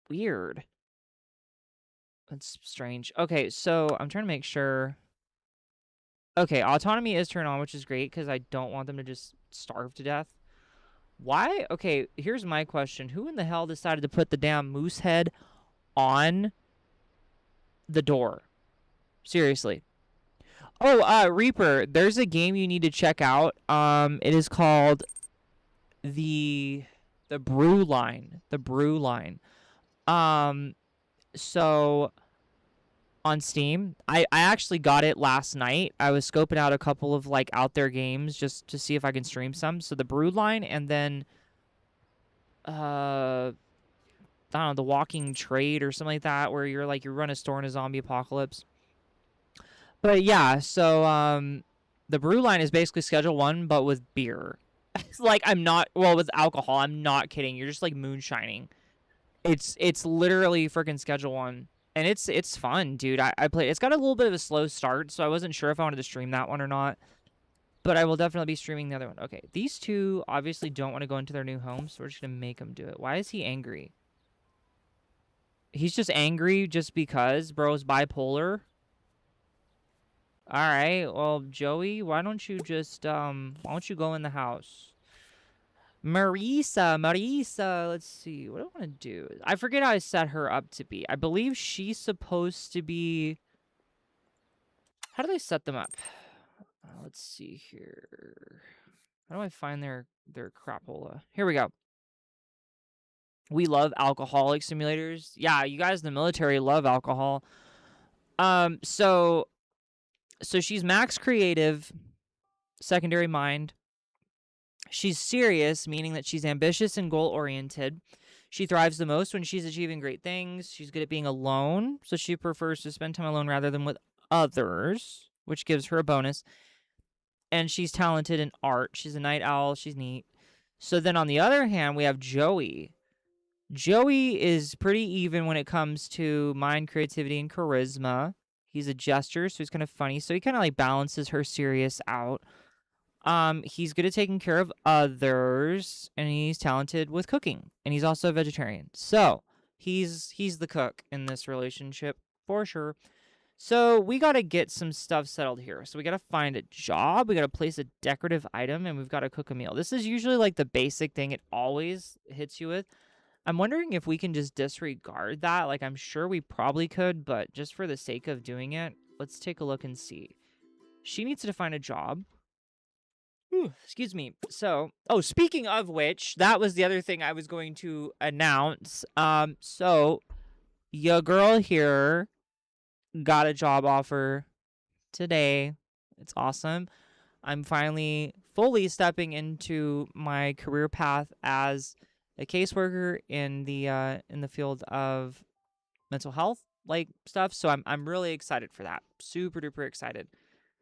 Weird. That's strange. Okay, so I'm trying to make sure. Okay, autonomy is turned on, which is great because I don't want them to just starve to death. Why? Okay, here's my question. Who in the hell decided to put the damn moose head on the door? Seriously. Oh, Reaper, there's a game you need to check out. It is called the Brew Line. The Brew Line. So on Steam, I actually got it last night. I was scoping out a couple of like out there games just to see if I can stream some. So the Brew Line, and then I don't know, the Walking Trade or something like that, where you're like you run a store in a zombie apocalypse. But yeah, so the Brew Line is basically Schedule 1 but with beer. It's like I'm not with alcohol. I'm not kidding. You're just like moonshining. It's literally freaking Schedule 1. And it's fun, dude. I played. It's got a little bit of a slow start, so I wasn't sure if I wanted to stream that one or not. But I will definitely be streaming the other one. Okay, these two obviously don't want to go into their new home, so we're just gonna make them do it. Why is he angry? He's just angry just because bro's bipolar. All right, well, Joey, why don't you just why don't you go in the house? Marisa, let's see. What do I want to do? I forget how I set her up to be. I believe she's supposed to be... How do they set them up? Let's see here. How do I find their crapola? Here we go. We love alcoholic simulators. Yeah, you guys in the military love alcohol. So she's max creative, secondary mind. She's serious, meaning that she's ambitious and goal-oriented. She thrives the most when she's achieving great things. She's good at being alone, so she prefers to spend time alone rather than with others, which gives her a bonus. And she's talented in art. She's a night owl. She's neat. So then on the other hand, we have Joey. Joey is pretty even when it comes to mind, creativity, and charisma. He's a jester, so he's kind of funny. So he kind of like balances her serious out. He's good at taking care of others, and he's talented with cooking, and he's also a vegetarian. So he's the cook in this relationship for sure. So we got to get some stuff settled here. So we got to find a job, we got to place a decorative item, and we've got to cook a meal. This is usually like the basic thing it always hits you with. I'm wondering if we can just disregard that. Like, I'm sure we probably could, but just for the sake of doing it, let's take a look and see. She needs to find a job. Excuse me. So, speaking of which, that was the other thing I was going to announce. So your girl here got a job offer today. It's awesome. I'm finally fully stepping into my career path as a caseworker in the field of mental health like stuff. So I'm really excited for that. Super duper excited.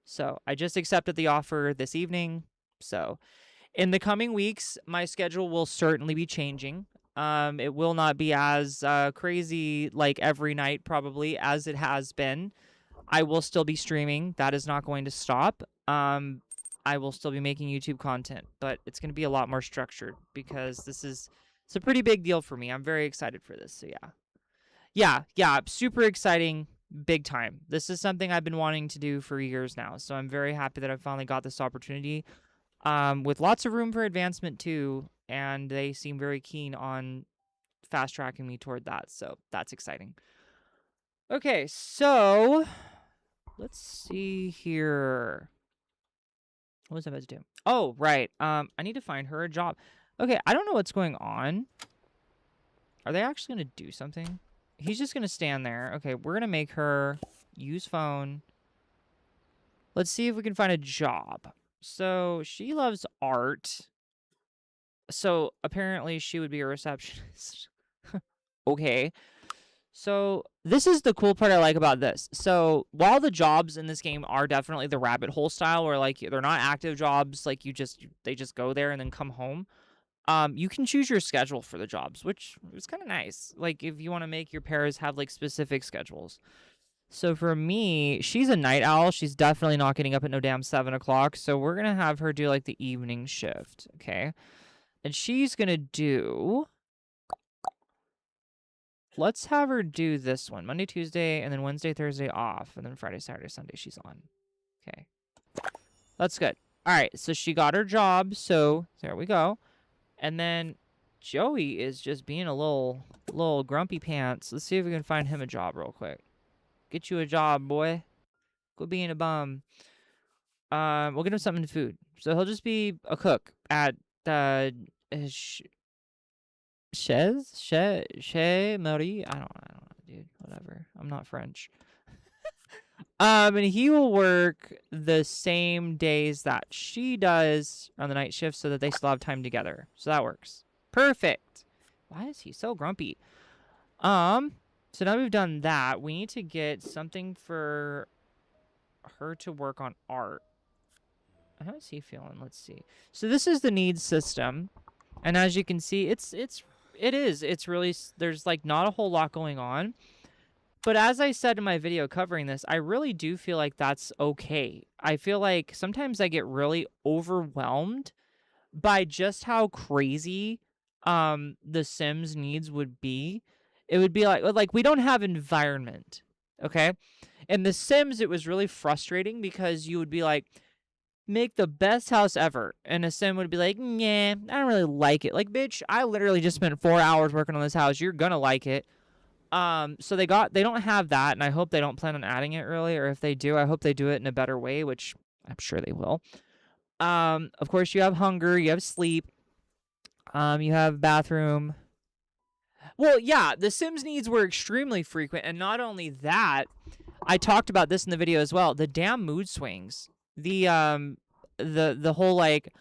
So I just accepted the offer this evening. So in the coming weeks, my schedule will certainly be changing. It will not be as crazy like every night probably as it has been. I will still be streaming. That is not going to stop. I will still be making YouTube content, but it's going to be a lot more structured because it's a pretty big deal for me. I'm very excited for this. So yeah, super exciting, big time. This is something I've been wanting to do for years now. So I'm very happy that I finally got this opportunity. With lots of room for advancement too, and they seem very keen on fast tracking me toward that, so that's exciting. Okay, so let's see here. What was I about to do? Oh, right. I need to find her a job. Okay, I don't know what's going on. Are they actually gonna do something? He's just gonna stand there. Okay, we're gonna make her use phone. Let's see if we can find a job. So she loves art. So apparently she would be a receptionist. Okay. So this is the cool part I like about this. So while the jobs in this game are definitely the rabbit hole style, where like they're not active jobs, like they just go there and then come home. You can choose your schedule for the jobs, which is kind of nice. Like if you want to make your pairs have like specific schedules. So for me, she's a night owl. She's definitely not getting up at no damn 7 o'clock. So we're going to have her do like the evening shift. Okay. And she's going to do... Let's have her do this one. Monday, Tuesday, and then Wednesday, Thursday off. And then Friday, Saturday, Sunday she's on. Okay. That's good. All right. So she got her job. So there we go. And then Joey is just being a little grumpy pants. Let's see if we can find him a job real quick. Get you a job, boy. Quit being a bum. We'll get him something to food. So he'll just be a cook at Chez Marie. I don't know, dude. Whatever. I'm not French. And he will work the same days that she does on the night shift so that they still have time together. So that works. Perfect. Why is he so grumpy? So now we've done that. We need to get something for her to work on art. How is he feeling? Let's see. So this is the needs system. And as you can see, it's really, there's like not a whole lot going on. But as I said in my video covering this, I really do feel like that's okay. I feel like sometimes I get really overwhelmed by just how crazy the Sims needs would be. It would be like we don't have environment, okay? In The Sims, it was really frustrating because you would be like, make the best house ever. And a Sim would be like, nah, I don't really like it. Like, bitch, I literally just spent 4 hours working on this house. You're gonna like it. So they don't have that, and I hope they don't plan on adding it really, or if they do, I hope they do it in a better way, which I'm sure they will. Of course, you have hunger, you have sleep, you have bathroom. Well, yeah, the Sims needs were extremely frequent, and not only that, I talked about this in the video as well. The damn mood swings, the whole like,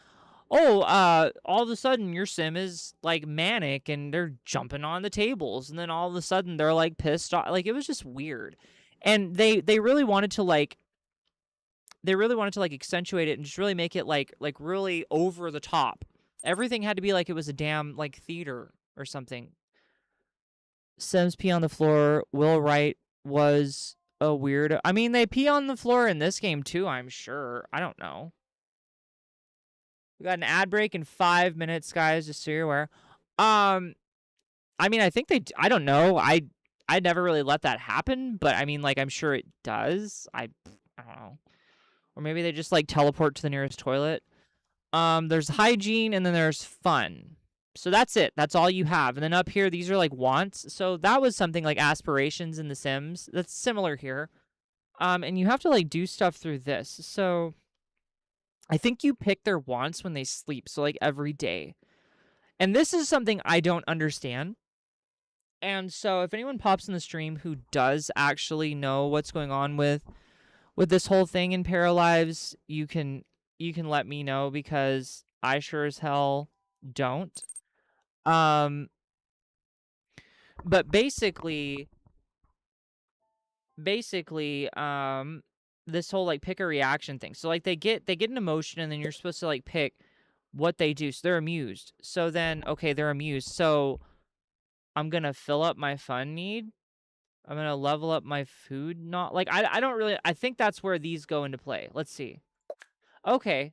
oh, all of a sudden your Sim is like manic and they're jumping on the tables, and then all of a sudden they're like pissed off. Like, it was just weird, and they really wanted to like. They really wanted to like accentuate it and just really make it like really over the top. Everything had to be like it was a damn like theater or something. Sims pee on the floor. Will Wright was a weirdo. I mean, they pee on the floor in this game too, I'm sure. I don't know. We got an ad break in 5 minutes, guys, just so you're aware. I mean, I think I don't know. I never really let that happen, but I mean, like, I'm sure it does. I don't know. Or maybe they just like teleport to the nearest toilet. There's hygiene and then there's fun. So that's it. That's all you have. And then up here, these are like wants. So that was something like aspirations in The Sims. That's similar here. And you have to like do stuff through this. So I think you pick their wants when they sleep. So like every day. And this is something I don't understand. And so if anyone pops in the stream who does actually know what's going on with this whole thing in Paralives, you can let me know, because I sure as hell don't. But basically, this whole like pick a reaction thing. So like they get an emotion, and then you're supposed to like pick what they do. So they're amused. So then, okay, they're amused. So I'm gonna fill up my fun need. I'm gonna level up my food. Not like I don't really. I think that's where these go into play. Let's see. Okay.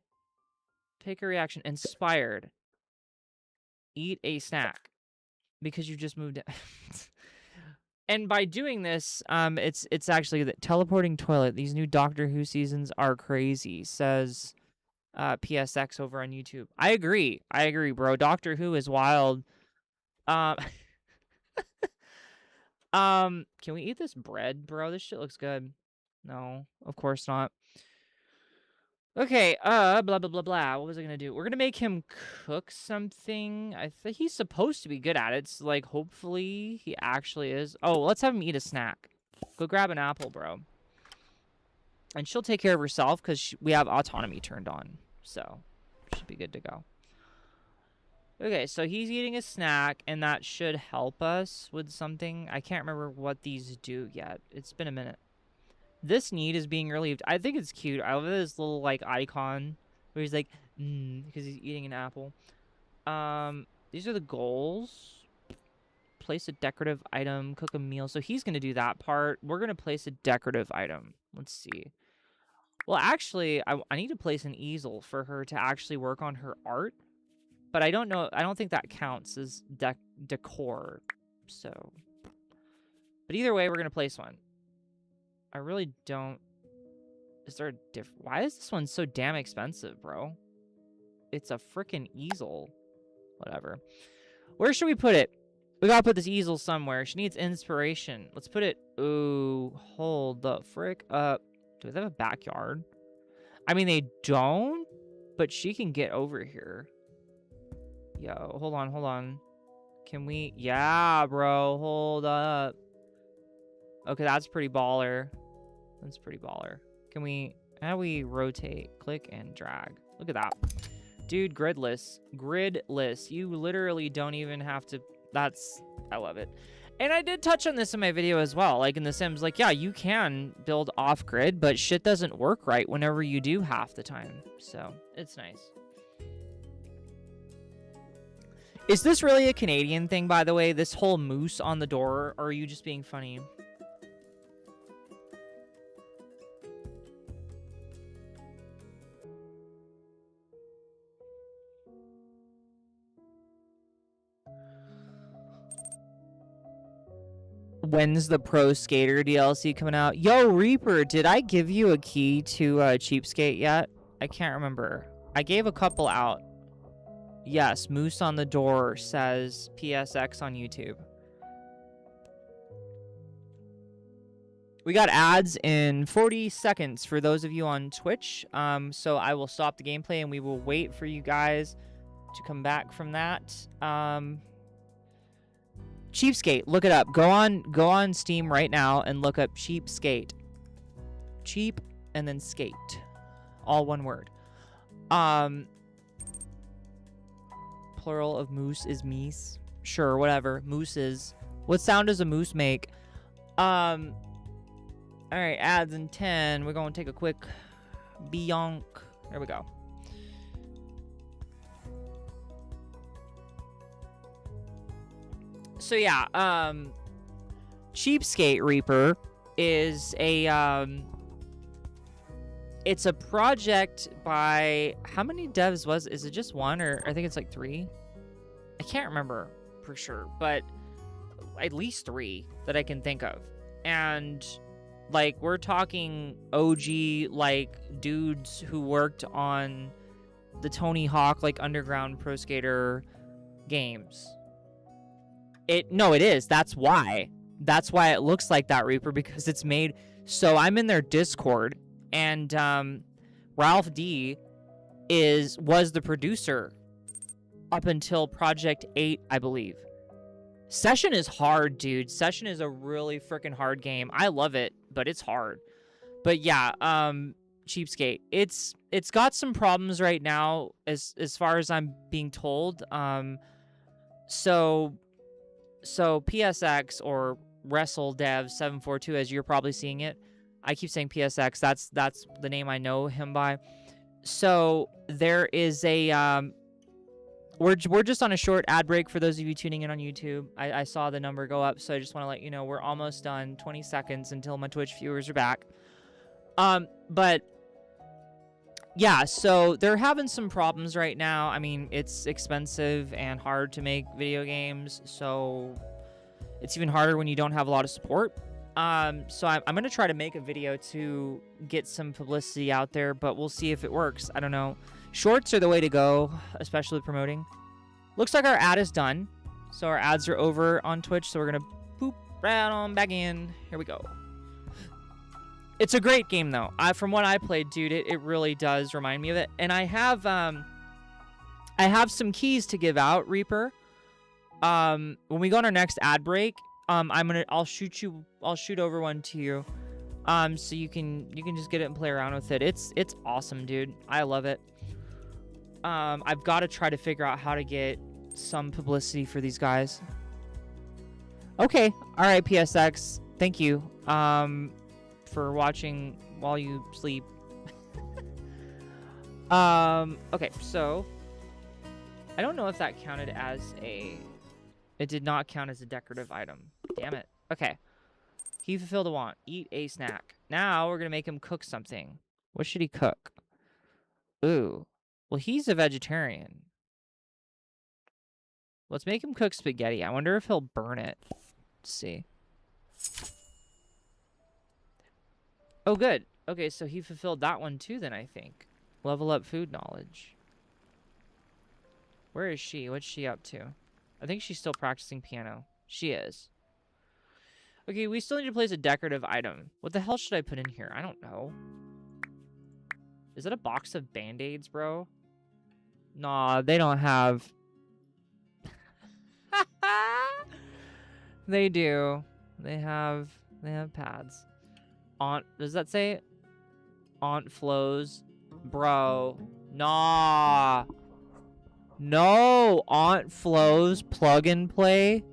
Pick a reaction. Inspired. Eat a snack because you just moved in. And by doing this, it's actually the teleporting toilet. These new Doctor Who seasons are crazy, says PSX over on YouTube. I agree, bro. Doctor Who is wild. Can we eat this bread, bro? This shit looks good. No, of course not. Okay, blah, blah, blah, blah. What was I gonna do? We're gonna make him cook something. I think he's supposed to be good at it. So, like, hopefully he actually is. Oh, let's have him eat a snack. Go grab an apple, bro. And she'll take care of herself because we have autonomy turned on. So, should be good to go. Okay, so he's eating a snack, and that should help us with something. I can't remember what these do yet. It's been a minute. This need is being relieved. I think it's cute. I love this little, like, icon where he's like, because he's eating an apple. These are the goals. Place a decorative item, cook a meal. So he's going to do that part. We're going to place a decorative item. Let's see. Well, actually, I need to place an easel for her to actually work on her art. But I don't know. I don't think that counts as decor. So. But either way, we're going to place one. I really don't. Is there a why is this one so damn expensive, bro? It's a freaking easel. Whatever. Where should we put it? We gotta put this easel somewhere. She needs inspiration. Let's put it. Ooh, hold the frick up. Do they have a backyard? I mean, they don't, but she can get over here. Yo, hold on, hold on. Can we? Yeah, bro, hold up. Okay, that's pretty baller. That's pretty baller. Can we, how do we rotate? Click and drag. Look at that. Dude, gridless. Gridless. You literally don't even have to, that's, I love it. And I did touch on this in my video as well, like in The Sims, like, yeah, you can build off-grid, but shit doesn't work right whenever you do half the time. So, it's nice. Is this really a Canadian thing, by the way? This whole moose on the door, or are you just being funny? When's the Pro Skater DLC coming out? Yo, Reaper, did I give you a key to Cheapskate yet? I can't remember. I gave a couple out. Yes, Moose on the Door says PSX on YouTube. We got ads in 40 seconds for those of you on Twitch. So I will stop the gameplay and we will wait for you guys to come back from that. Cheapskate, look it up. Go on Steam right now and look up Cheapskate. Cheap and then skate. All one word. Plural of moose is meese. Sure, whatever. Mooses. What sound does a moose make? Alright, ads in 10. We're gonna take a quick beyonk. There we go. So yeah, Cheapskate Reaper is a it's a project by, how many devs is it just one, or I think it's like 3? I can't remember for sure, but at least 3 that I can think of. And like, we're talking OG, like, dudes who worked on the Tony Hawk, like, Underground Pro Skater games. No, it is. That's why. That's why it looks like that, Reaper, because it's made. So I'm in their Discord, and Ralph D was the producer up until Project 8, I believe. Session is hard, dude. Session is a really freaking hard game. I love it, but it's hard. But yeah, Cheapskate. It's got some problems right now, as far as I'm being told. So PSX, or WrestleDev742, as you're probably seeing it. I keep saying PSX. That's the name I know him by. So there is a we're just on a short ad break for those of you tuning in on YouTube. I saw the number go up, so I just want to let you know we're almost done. 20 seconds until my Twitch viewers are back. But yeah, so they're having some problems right now. I mean, it's expensive and hard to make video games, so it's even harder when you don't have a lot of support. So I'm going to try to make a video to get some publicity out there, but we'll see if it works. I don't know. Shorts are the way to go, especially promoting. Looks like our ad is done. So our ads are over on Twitch, so we're going to poop right on back in. Here we go. It's a great game, though. From what I played, dude, it really does remind me of it. And I have some keys to give out, Reaper. When we go on our next ad break, I'll shoot over one to you, so you can just get it and play around with it. It's awesome, dude. I love it. I've got to try to figure out how to get some publicity for these guys. Okay, all right, PSX. Thank you. For watching while you sleep. Okay, so I don't know if that counted as it did not count as a decorative item. Damn it. Okay. He fulfilled a want. Eat a snack. Now we're gonna make him cook something. What should he cook? Ooh. Well, he's a vegetarian. Let's make him cook spaghetti. I wonder if he'll burn it. Let's see. Oh, good. Okay, so he fulfilled that one too then, I think. Level up food knowledge. Where is she? What's she up to? I think she's still practicing piano. She is. Okay, we still need to place a decorative item. What the hell should I put in here? I don't know. Is that a box of Band-Aids, bro? Nah, they don't have... They do. They have pads. Aunt, does that say Aunt Flo's? Bro. Nah. No, Aunt Flo's plug and play.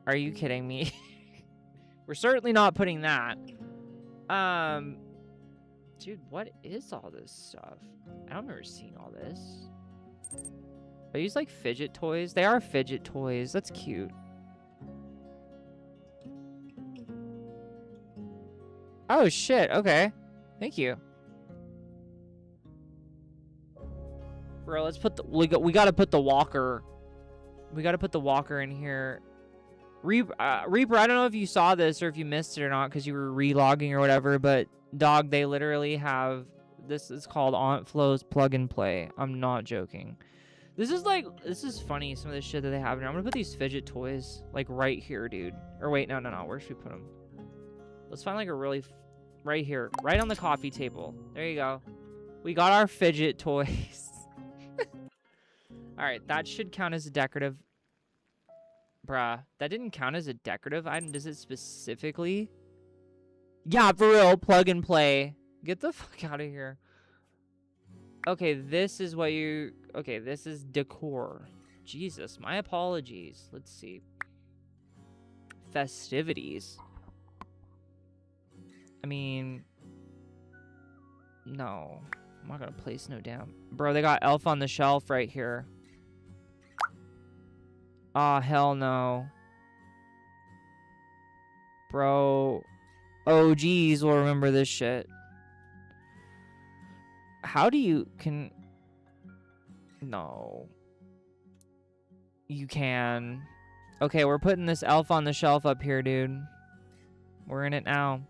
Are you kidding me? We're certainly not putting that. Dude, what is all this stuff? I don't remember seeing all this. Are these like fidget toys? They are fidget toys. That's cute. Oh shit, okay. Thank you. Bro, let's put the we gotta put the walker. We gotta put the walker in here. Reaper, I don't know if you saw this or if you missed it or not because you were relogging or whatever, but dog, they literally have this is called Aunt Flo's plug and play. I'm not joking. This is funny, some of the shit that they have here. I'm gonna put these fidget toys like right here, dude. Or wait, no. Where should we put them? Let's find like a really right here, right on the coffee table. There you go. We got our fidget toys. All right, that should count as a decorative. Bruh, that didn't count as a decorative item. Does it specifically? Yeah, for real, plug and play. Get the fuck out of here. Okay, this is what you... Okay, this is decor. Jesus, my apologies. Let's see. Festivities. I mean... No. I'm not gonna place no damn... Bro, they got Elf on the Shelf right here. Aw, hell no. Bro. OGs will remember this shit. How do you... Can... No. You can. Okay, we're putting this Elf on the Shelf up here, dude. We're in it now.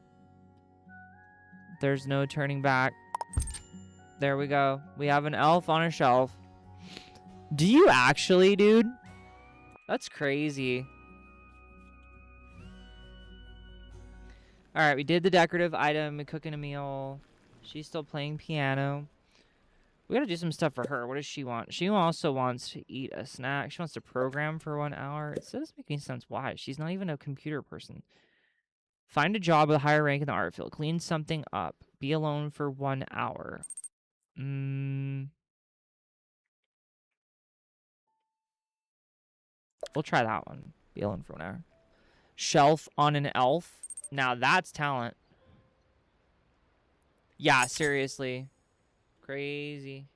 There's no turning back. There we go. We have an elf on a shelf. Do you actually, dude? That's crazy. Alright, we did the decorative item, cooking a meal. She's still playing piano. We gotta do some stuff for her. What does she want? She also wants to eat a snack. She wants to program for 1 hour. It doesn't make any sense why. She's not even a computer person. Find a job with a higher rank in the art field. Clean something up. Be alone for 1 hour. We'll try that one. Be alone for 1 hour. Shelf on an elf. Now that's talent. Yeah, seriously. Crazy.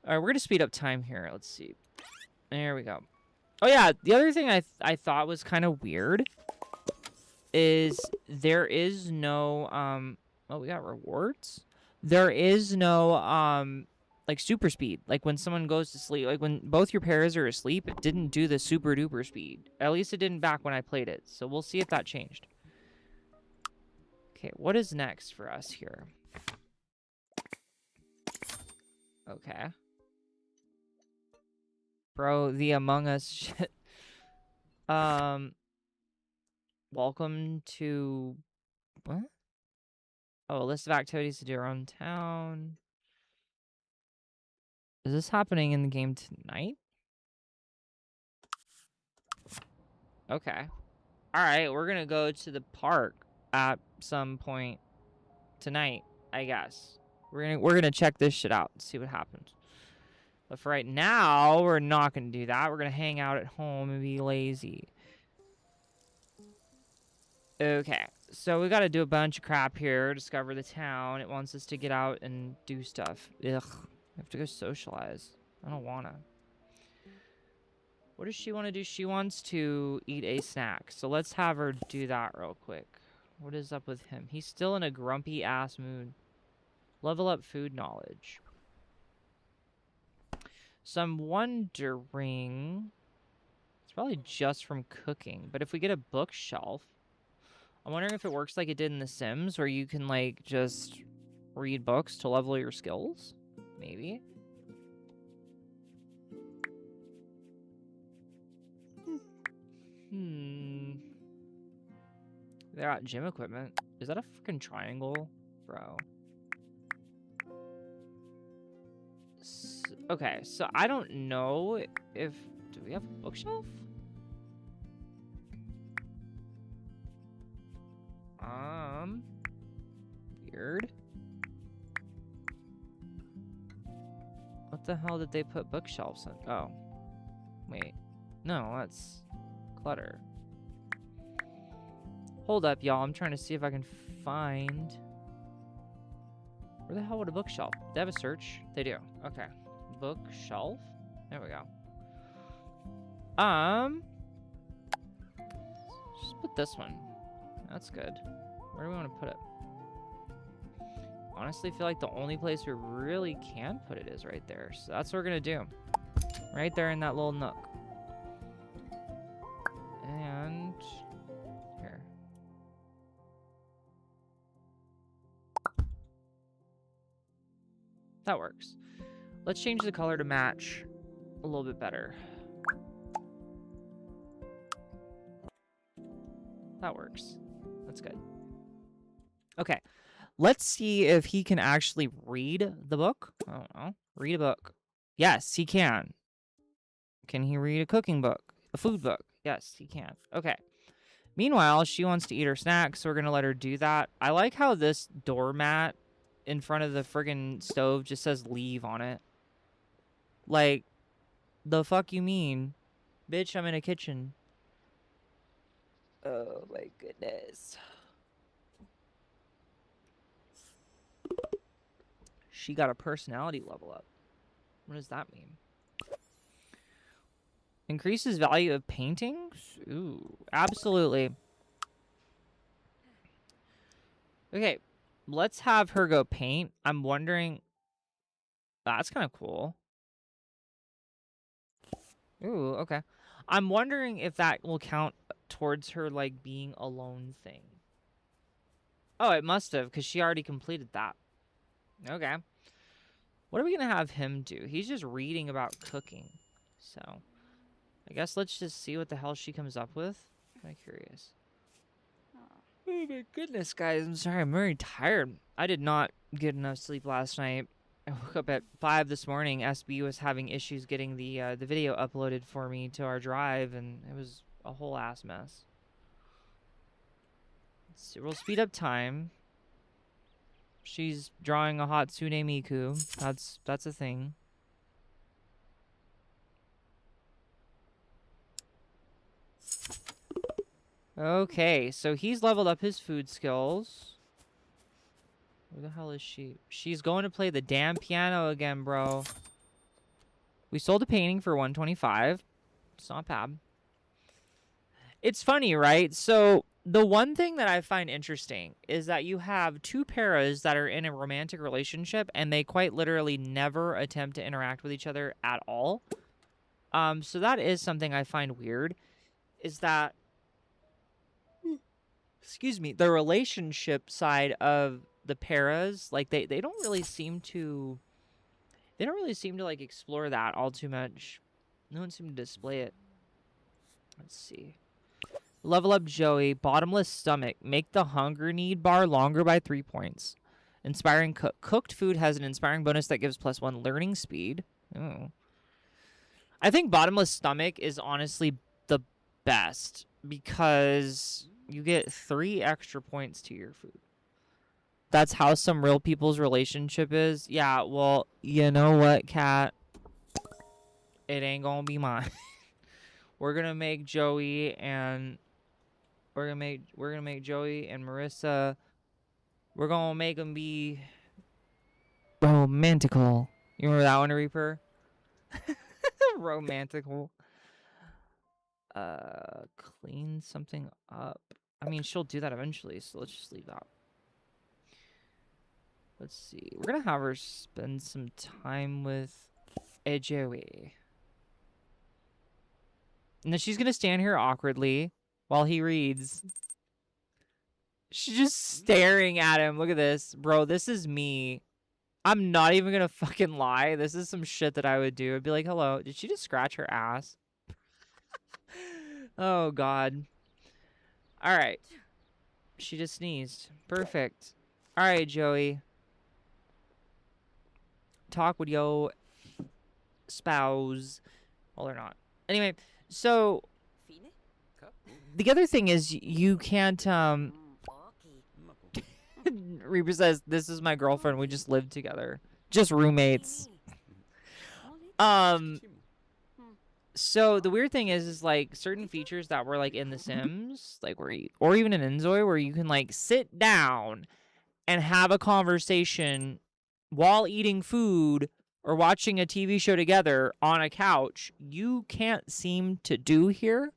Alright, we're gonna speed up time here. Let's see. There we go. Oh yeah, the other thing I thought was kind of weird is there is no oh, we got rewards. There is no like super speed. Like when someone goes to sleep, like when both your pairs are asleep, it didn't do the super duper speed. At least it didn't back when I played it. So we'll see if that changed. Okay, what is next for us here? Okay. Bro, the Among Us shit. Welcome to... What? Oh, a list of activities to do around town. Is this happening in the game tonight? Okay. Alright, we're gonna go to the park at some point tonight, I guess. We're gonna check this shit out and see what happens. But for right now, we're not gonna do that. We're gonna hang out at home and be lazy. Okay, so we gotta do a bunch of crap here. Discover the town. It wants us to get out and do stuff. Ugh. I have to go socialize. I don't wanna. What does she want to do? She wants to eat a snack. So let's have her do that real quick. What is up with him? He's still in a grumpy ass mood. Level up food knowledge. So I'm wondering... It's probably just from cooking. But if we get a bookshelf... I'm wondering if it works like it did in The Sims, where you can, like, just read books to level your skills? Maybe. They got gym equipment. Is that a freaking triangle? Bro. Okay, so I don't know if... Do we have a bookshelf? Weird. What the hell did they put bookshelves in? Oh. Wait. No, that's clutter. Hold up, y'all. I'm trying to see if I can find... Where the hell would a bookshelf? They have a search? They do. Okay. Bookshelf? There we go. Just put this one. That's good. Where do we want to put it? Honestly, feel like the only place we really can put it is right there. So that's what we're gonna do. Right there in that little nook. And here. That works. Let's change the color to match a little bit better. That works. That's good. Okay. Let's see if he can actually read the book. I don't know. Read a book. Yes, he can. Can he read a cooking book? A food book? Yes, he can. Okay. Meanwhile, she wants to eat her snack, so we're going to let her do that. I like how this doormat in front of the friggin' stove just says leave on it. Like, the fuck you mean? Bitch, I'm in a kitchen. Oh my goodness. She got a personality level up. What does that mean? Increases value of paintings? Ooh, absolutely. Okay, let's have her go paint. I'm wondering... That's kind of cool. Ooh, okay. I'm wondering if that will count towards her, like, being alone thing. Oh, it must have, because she already completed that. Okay. What are we going to have him do? He's just reading about cooking. So, I guess let's just see what the hell she comes up with. I'm curious. Oh my goodness, guys. I'm sorry. I'm very tired. I did not get enough sleep last night. I woke up at 5 this morning. SB was having issues getting the video uploaded for me to our drive, and it was a whole ass mess. Let's see. We'll speed up time. She's drawing a Hatsune Miku. That's a thing. Okay, so he's leveled up his food skills. Where the hell is she? She's going to play the damn piano again, bro. We sold a painting for $125. It's not bad. It's funny, right? So the one thing that I find interesting is that you have two paras that are in a romantic relationship, and they quite literally never attempt to interact with each other at all. So that is something I find weird, is that, excuse me, the relationship side of the paras, like they don't really seem to, like explore that all too much. No one seemed to display it. Let's see. Level up Joey. Bottomless stomach. Make the hunger need bar longer by 3 points. Inspiring cook. Cooked food has an inspiring bonus that gives +1 learning speed. Oh. I think bottomless stomach is honestly the best because you get 3 extra points to your food. That's how some real people's relationship is. Yeah, well, you know what, Kat? It ain't gonna be mine. We're gonna make Joey and Joey and Marissa. We're gonna make them be romantical. You remember that one, Reaper? Romantical. Clean something up. I mean, she'll do that eventually, so let's just leave that. Let's see. We're gonna have her spend some time with Joey. And then she's gonna stand here awkwardly while he reads. She's just staring at him. Look at this. Bro, this is me. I'm not even gonna fucking lie. This is some shit that I would do. I'd be like, hello. Did she just scratch her ass? Oh, God. All right. She just sneezed. Perfect. All right, Joey. Talk with your spouse. Well, they're not. Anyway, so the other thing is you can't, Reaper says, this is my girlfriend. We just live together. Just roommates. So the weird thing is like certain features that were like in The Sims, like where you, or even in Enzoy, where you can like sit down and have a conversation while eating food or watching a TV show together on a couch, you can't seem to do here.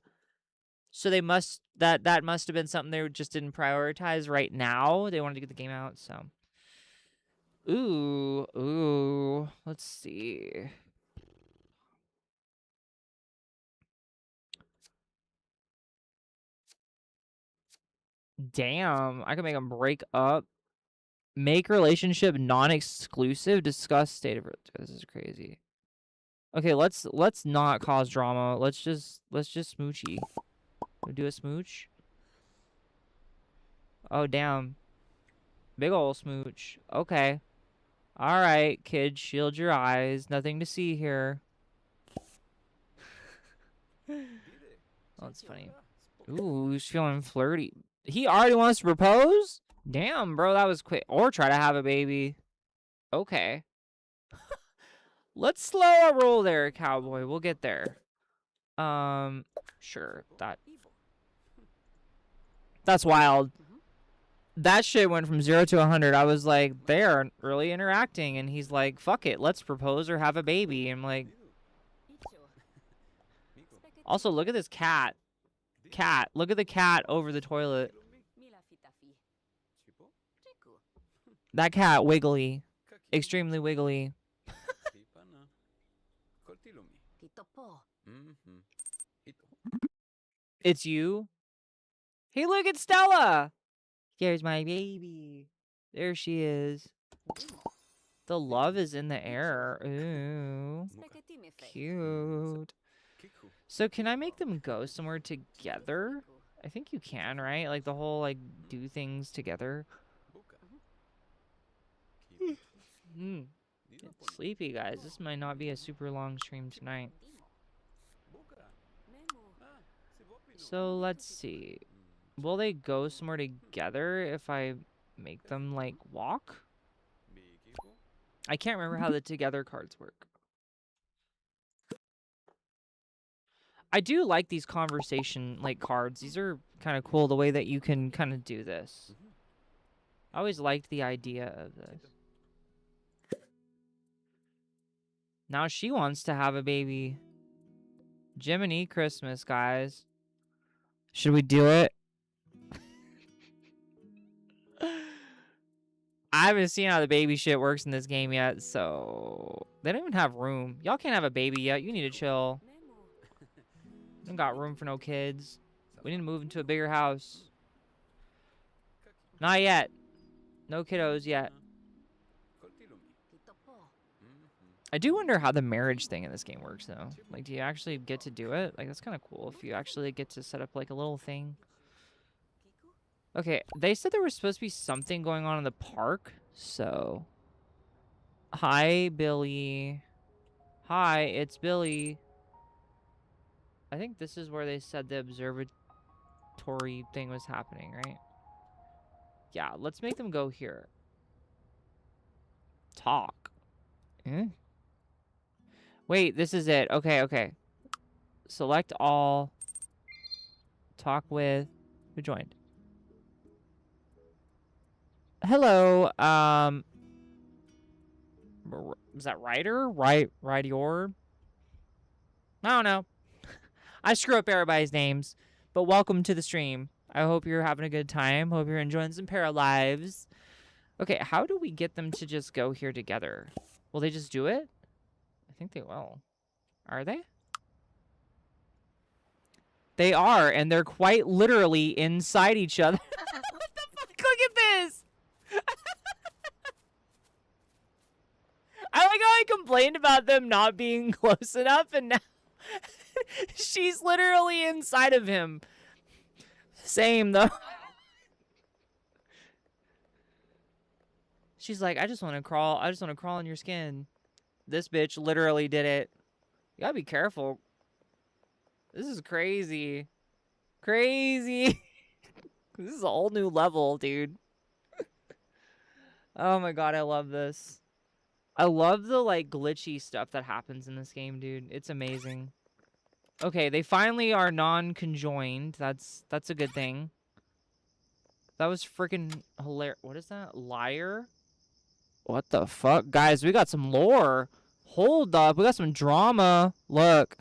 So they must that must have been something they just didn't prioritize right now. They wanted to get the game out, so. Ooh, let's see. Damn, I can make them break up. Make relationship non-exclusive. Discuss state of. This is crazy. Okay, let's not cause drama. Let's just smoochy. We'll do a smooch. Oh damn. Big ol' smooch. Okay. All right, kid, shield your eyes. Nothing to see here. Oh, that's funny. Ooh, he's feeling flirty. He already wants to propose? Damn, bro, that was quick. Or try to have a baby. Okay. Let's slow our roll there, cowboy. We'll get there. Sure. That's wild. That shit went from 0 to 100. I was like, they aren't really interacting. And he's like, fuck it. Let's propose or have a baby. I'm like... Also, look at this cat. Look at the cat over the toilet. That cat, wiggly. Extremely wiggly. It's you? Hey, look at Stella! Here's my baby. There she is. The love is in the air. Ooh. Cute. So can I make them go somewhere together? I think you can, right? Like the whole, like, do things together. It's sleepy, guys. This might not be a super long stream tonight. So let's see. Will they go somewhere together if I make them, like, walk? I can't remember how the together cards work. I do like these conversation, like, cards. These are kind of cool, the way that you can kind of do this. I always liked the idea of this. Now she wants to have a baby. Jiminy Christmas, guys. Should we do it? I haven't seen how the baby shit works in this game yet, so... They don't even have room. Y'all can't have a baby yet. You need to chill. Don't got room for no kids. We need to move into a bigger house. Not yet. No kiddos yet. I do wonder how the marriage thing in this game works, though. Like, do you actually get to do it? Like, that's kind of cool if you actually get to set up, like, a little thing. Okay, they said there was supposed to be something going on in the park, so... Hi, Billy. Hi, it's Billy. I think this is where they said the observatory thing was happening, right? Yeah, let's make them go here. Talk. Eh? Wait, this is it. Okay. Select all. Talk with... Who joined? Hello, was that Ryder? Rydior? I don't know. I screw up everybody's names, but welcome to the stream. I hope you're having a good time. Hope you're enjoying some Paralives. Okay, how do we get them to just go here together? Will they just do it? I think they will. Are they? They are, and they're quite literally inside each other. What the fuck? Look at this! I like how I complained about them not being close enough, and now She's literally inside of him. Same though. She's like, I just want to crawl. I just want to crawl in your skin. This bitch literally did it. You gotta be careful. This is crazy. Crazy. This is a whole new level, dude. Oh my god, I love this. I love the, like, glitchy stuff that happens in this game, dude. It's amazing. Okay, they finally are non-conjoined. That's a good thing. That was freaking hilarious. What is that? Liar? What the fuck? Guys, we got some lore. Hold up. We got some drama. Look.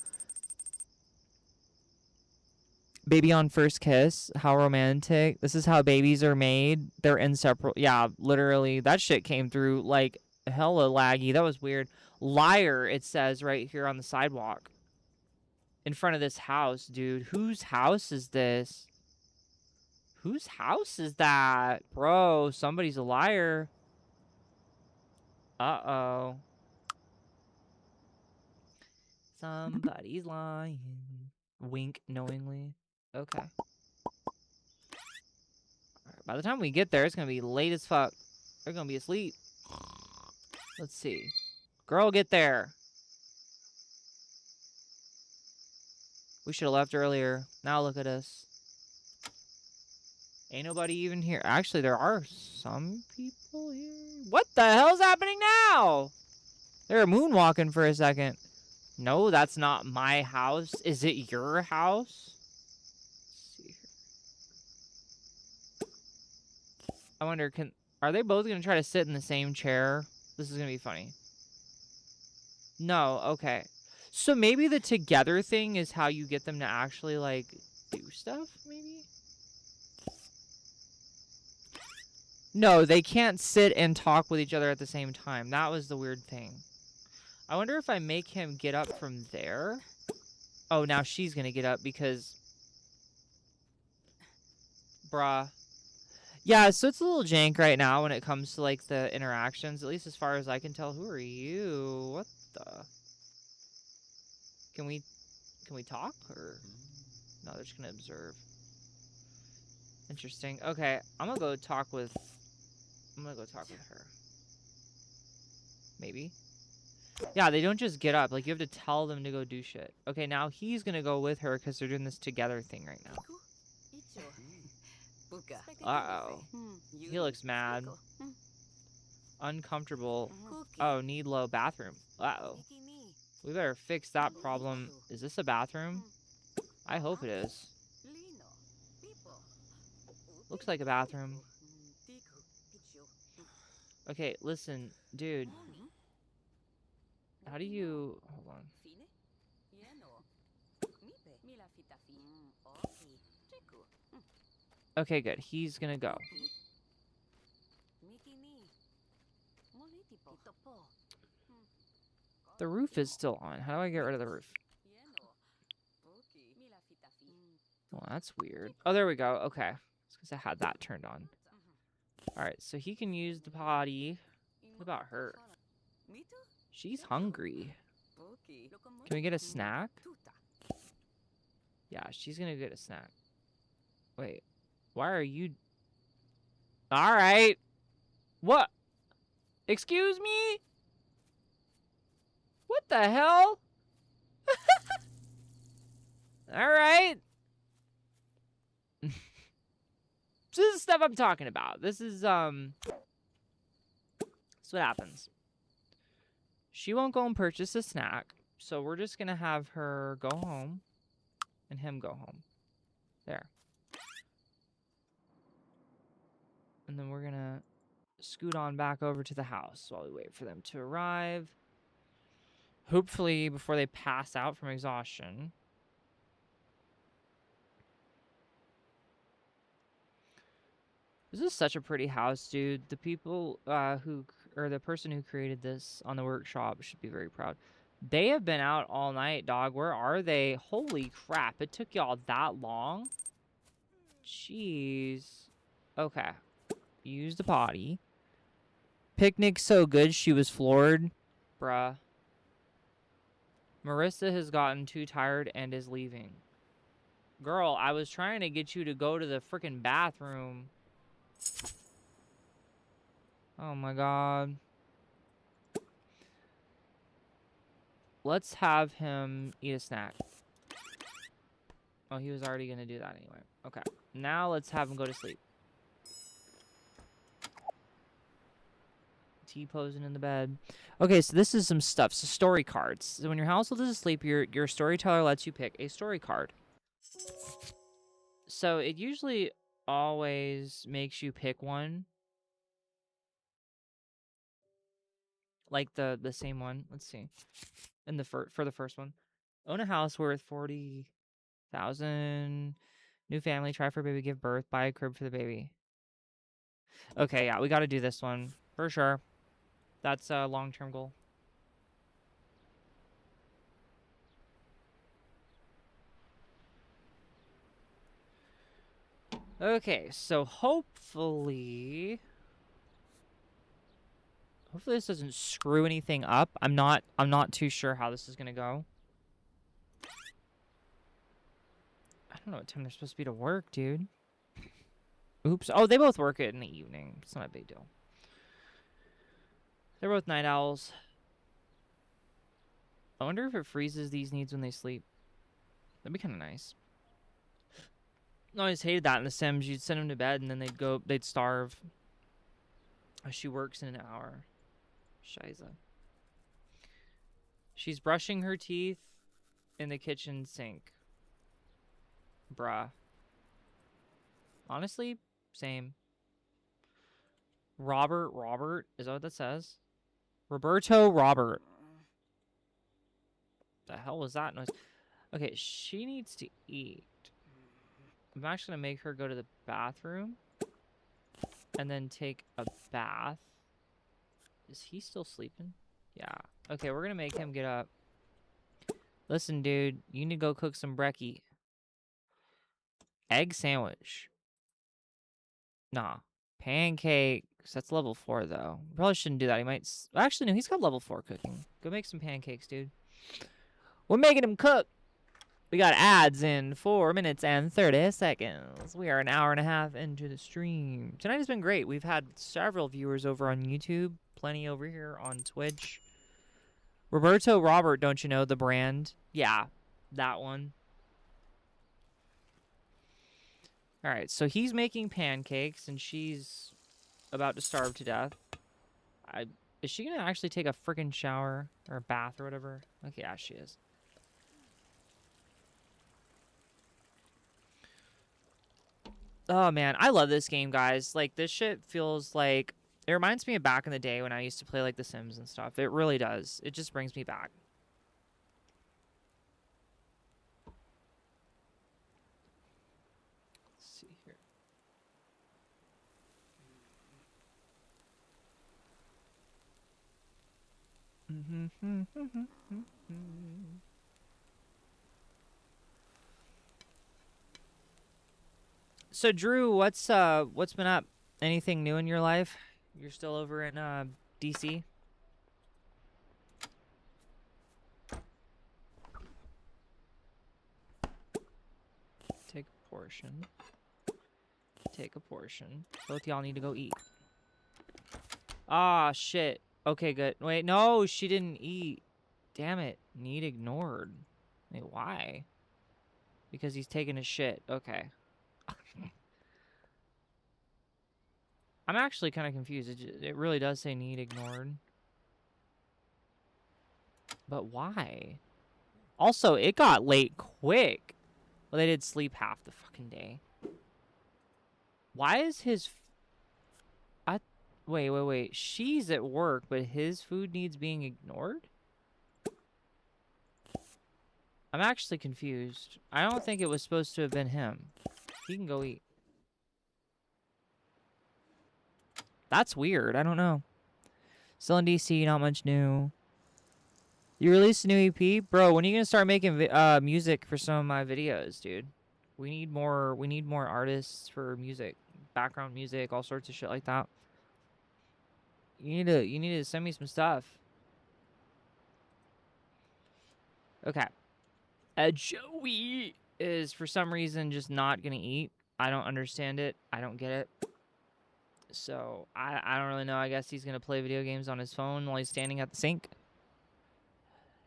Baby on first kiss. How romantic. This is how babies are made. They're inseparable. Yeah, literally. That shit came through like hella laggy. That was weird. Liar, it says right here on the sidewalk. In front of this house, dude. Whose house is this? Whose house is that? Bro, somebody's a liar. Uh-oh. Somebody's lying. Wink knowingly. Okay. Alright, by the time we get there, it's gonna be late as fuck. They're gonna be asleep. Let's see. Girl, get there. We should have left earlier. Now look at us. Ain't nobody even here. Actually, there are some people here. What the hell's happening now? They're moonwalking for a second. No, that's not my house. Is it your house? Let's see here. I wonder, are they both gonna try to sit in the same chair? This is gonna be funny. No, okay. So maybe the together thing is how you get them to actually, like, do stuff, maybe? No, they can't sit and talk with each other at the same time. That was the weird thing. I wonder if I make him get up from there. Oh, now she's gonna get up because... Bruh. Yeah, so it's a little jank right now when it comes to, like, the interactions. At least as far as I can tell. Who are you? What the... Can we talk? Or... No, they're just gonna observe. Interesting. Okay, I'm gonna go talk with her. Maybe. Yeah, they don't just get up. Like, you have to tell them to go do shit. Okay, now he's gonna go with her because they're doing this together thing right now. Uh-oh. He looks mad. Uncomfortable. Oh, need low bathroom. Uh-oh. We better fix that problem. Is this a bathroom? I hope it is. Looks like a bathroom. Okay, listen, dude. How do you... Hold on. Okay, good. He's gonna go. The roof is still on. How do I get rid of the roof? Well, that's weird. Oh, there we go. Okay. It's because I had that turned on. Alright, so he can use the potty. What about her? She's hungry. Can we get a snack? Yeah, she's gonna get a snack. Wait. Why are you... Alright. What? Excuse me? What the hell? Alright. This is stuff I'm talking about. This is, that's what happens. She won't go and purchase a snack, so we're just gonna have her go home and him go home. There. And then we're gonna scoot on back over to the house while we wait for them to arrive. Hopefully before they pass out from exhaustion. This is such a pretty house, dude. The people the person who created this on the workshop should be very proud. They have been out all night, dog. Where are they? Holy crap. It took y'all that long? Jeez. Okay. Use the potty. Picnic so good she was floored. Bruh. Marissa has gotten too tired and is leaving. Girl, I was trying to get you to go to the freaking bathroom. Oh my god. Let's have him eat a snack. Oh, he was already gonna do that anyway. Okay. Now let's have him go to sleep. T-posing in the bed. Okay, so this is some stuff. So story cards. So when your household is asleep, your storyteller lets you pick a story card. So it usually always makes you pick one. Like the same one. Let's see. In the for the first one. Own a house worth 40,000. New family, try for baby, give birth, buy a crib for the baby. Okay, yeah, we got to do this one for sure. That's a long-term goal. Okay, so hopefully this doesn't screw anything up. I'm not too sure how this is gonna go. I don't know what time they're supposed to be to work, dude. Oops. Oh, they both work it in the evening. It's not a big deal. They're both night owls. I wonder if it freezes these needs when they sleep. That'd be kind of nice. I always hated that in The Sims. You'd send them to bed and then they'd starve. She works in an hour. Shiza. She's brushing her teeth in the kitchen sink. Bruh. Honestly, same. Robert. Is that what that says? Roberto Robert. The hell was that noise? Okay, she needs to eat. I'm actually gonna make her go to the bathroom and then take a bath. Is he still sleeping? Yeah. Okay, we're gonna make him get up. Listen, dude, you need to go cook some brekkie. Egg sandwich. Nah. Pancakes. That's level 4, though. Probably shouldn't do that. He might... Actually, no, he's got level 4 cooking. Go make some pancakes, dude. We're making him cook. We got ads in 4 minutes and 30 seconds. We are an hour and a half into the stream. Tonight has been great. We've had several viewers over on YouTube. Plenty over here on Twitch. Roberto Robert, don't you know the brand? Yeah, that one. All right, so he's making pancakes, and she's about to starve to death. Is she going to actually take a freaking shower or a bath or whatever? Okay, yeah, she is. Oh, man, I love this game, guys. Like, this shit feels like... It reminds me of back in the day when I used to play, like, The Sims and stuff. It really does. It just brings me back. Let's see here. So, Drew, what's been up? Anything new in your life? You're still over in DC? Take a portion. Take a portion. Both y'all need to go eat. Ah, shit. Okay, good. Wait, no, she didn't eat. Damn it. Need ignored. Wait, why? Because he's taking a shit. Okay. I'm actually kind of confused. It really does say need ignored. But why? Also, it got late quick. Well, they did sleep half the fucking day. Why is his... Wait. She's at work, but his food needs being ignored? I'm actually confused. I don't think it was supposed to have been him. He can go eat. That's weird. I don't know. Still in DC, not much new. You released a new EP? Bro, when are you going to start making music for some of my videos, dude? We need more artists for music. Background music, all sorts of shit like that. You need to send me some stuff. Okay. Joey is for some reason just not gonna eat. I don't understand it. I don't get it. So I don't really know. I guess he's gonna play video games on his phone while he's standing at the sink.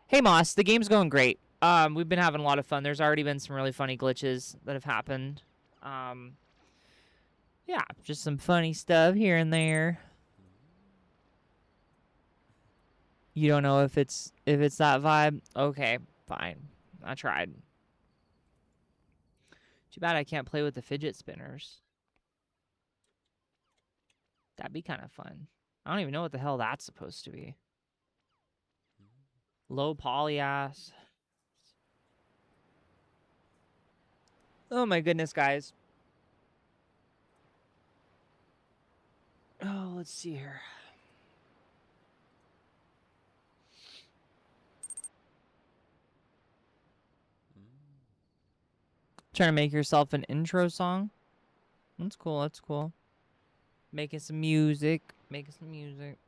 Hey Moss, the game's going great. We've been having a lot of fun. There's already been some really funny glitches that have happened. Yeah, just some funny stuff here and there. You don't know if it's that vibe? Okay, fine. I tried. Too bad I can't play with the fidget spinners. That'd be kind of fun. I don't even know what the hell that's supposed to be. Low poly ass. Oh my goodness, guys. Oh, let's see here. Trying to make yourself an intro song. That's cool. That's cool. Making some music. Making some music.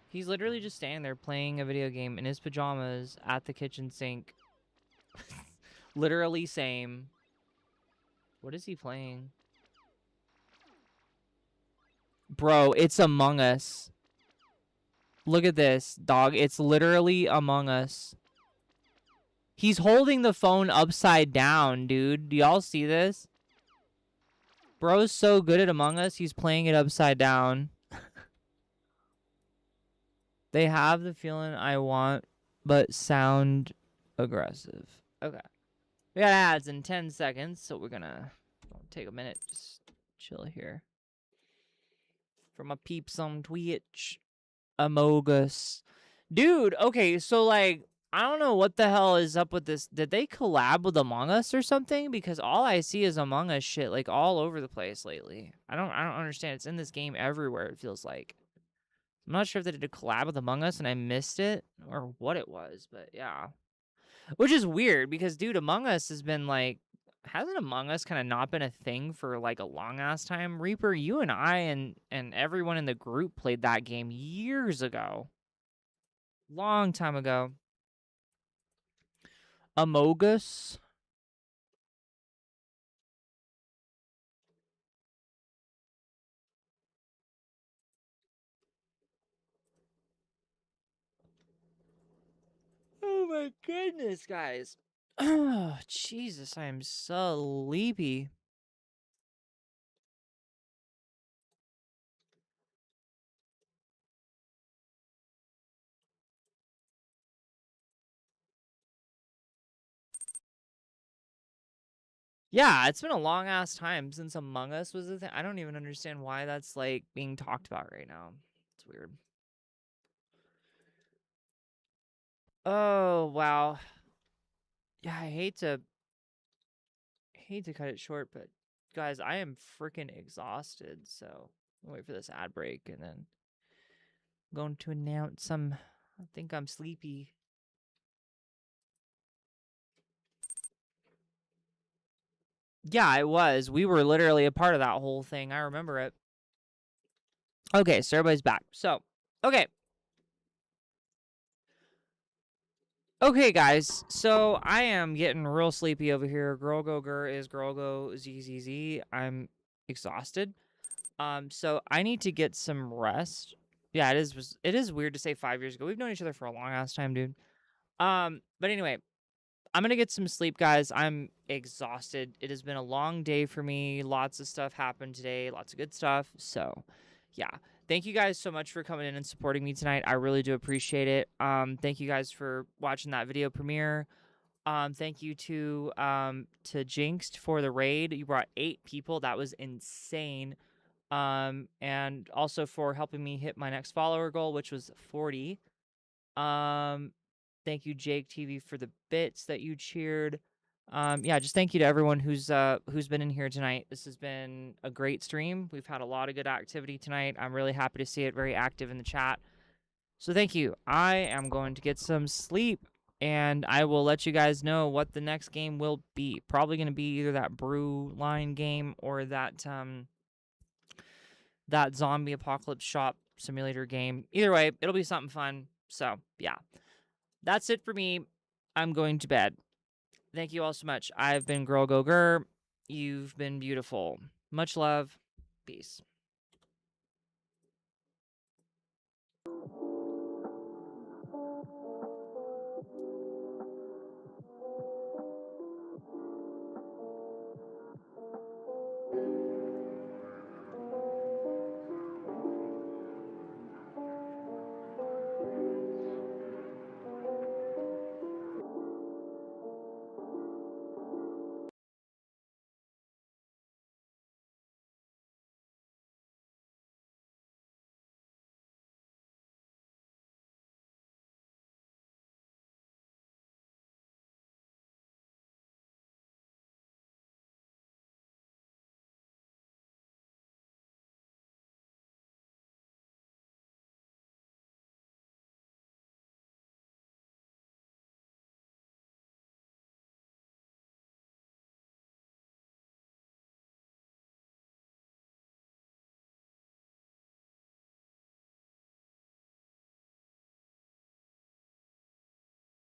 He's literally just standing there playing a video game in his pajamas at the kitchen sink. Literally same. What is he playing? Bro, it's Among Us. Look at this, dog. It's literally Among Us. He's holding the phone upside down, dude. Do y'all see this? Bro's so good at Among Us, he's playing it upside down. They have the feeling I want, but sound aggressive. Okay. We got ads in 10 seconds, so we're gonna take a minute. Just chill here. For my peeps on Twitch. Amogus. Dude, okay, so like, I don't know what the hell is up with this. Did they collab with Among Us or something? Because all I see is Among Us shit like all over the place lately. I don't understand. It's in this game everywhere, it feels like. I'm not sure if they did a collab with Among Us and I missed it or what it was, but yeah. Which is weird because, dude, Among Us has been like, hasn't Among Us kind of not been a thing for like a long ass time? Reaper, you and I and everyone in the group played that game years ago. Long time ago. Amogus. Oh my goodness, guys. Oh, Jesus, I am so sleepy. Yeah, it's been a long ass time since Among Us was a thing. I don't even understand why that's like being talked about right now. It's weird. Oh, wow. Yeah, I hate to cut it short, but guys, I am freaking exhausted. So I'll wait for this ad break and then I'm going to announce I think I'm sleepy. Yeah, it was. We were literally a part of that whole thing. I remember it. Okay, so everybody's back. So, okay. Okay, guys. So, I am getting real sleepy over here. GirlGoGrr is GirlGoZZZ. I'm exhausted. So I need to get some rest. Yeah, it is weird to say 5 years ago. We've known each other for a long ass time, dude. But anyway, I'm gonna get some sleep, guys. I'm exhausted. It has been a long day for me. Lots of stuff happened today. Lots of good stuff. So, yeah. Thank you guys so much for coming in and supporting me tonight. I really do appreciate it. Thank you guys for watching that video premiere. Thank you to Jinxed for the raid. You brought 8 people. That was insane. And also for helping me hit my next follower goal, which was 40. Thank you, Jake TV, for the bits that you cheered. Yeah, just thank you to everyone who's been in here tonight. This has been a great stream. We've had a lot of good activity tonight. I'm really happy to see it very active in the chat. So thank you. I am going to get some sleep, and I will let you guys know what the next game will be. Probably going to be either that brew line game or that zombie apocalypse shop simulator game. Either way, it'll be something fun. So, yeah. That's it for me. I'm going to bed. Thank you all so much. I've been GirlGoGrr. You've been beautiful. Much love. Peace.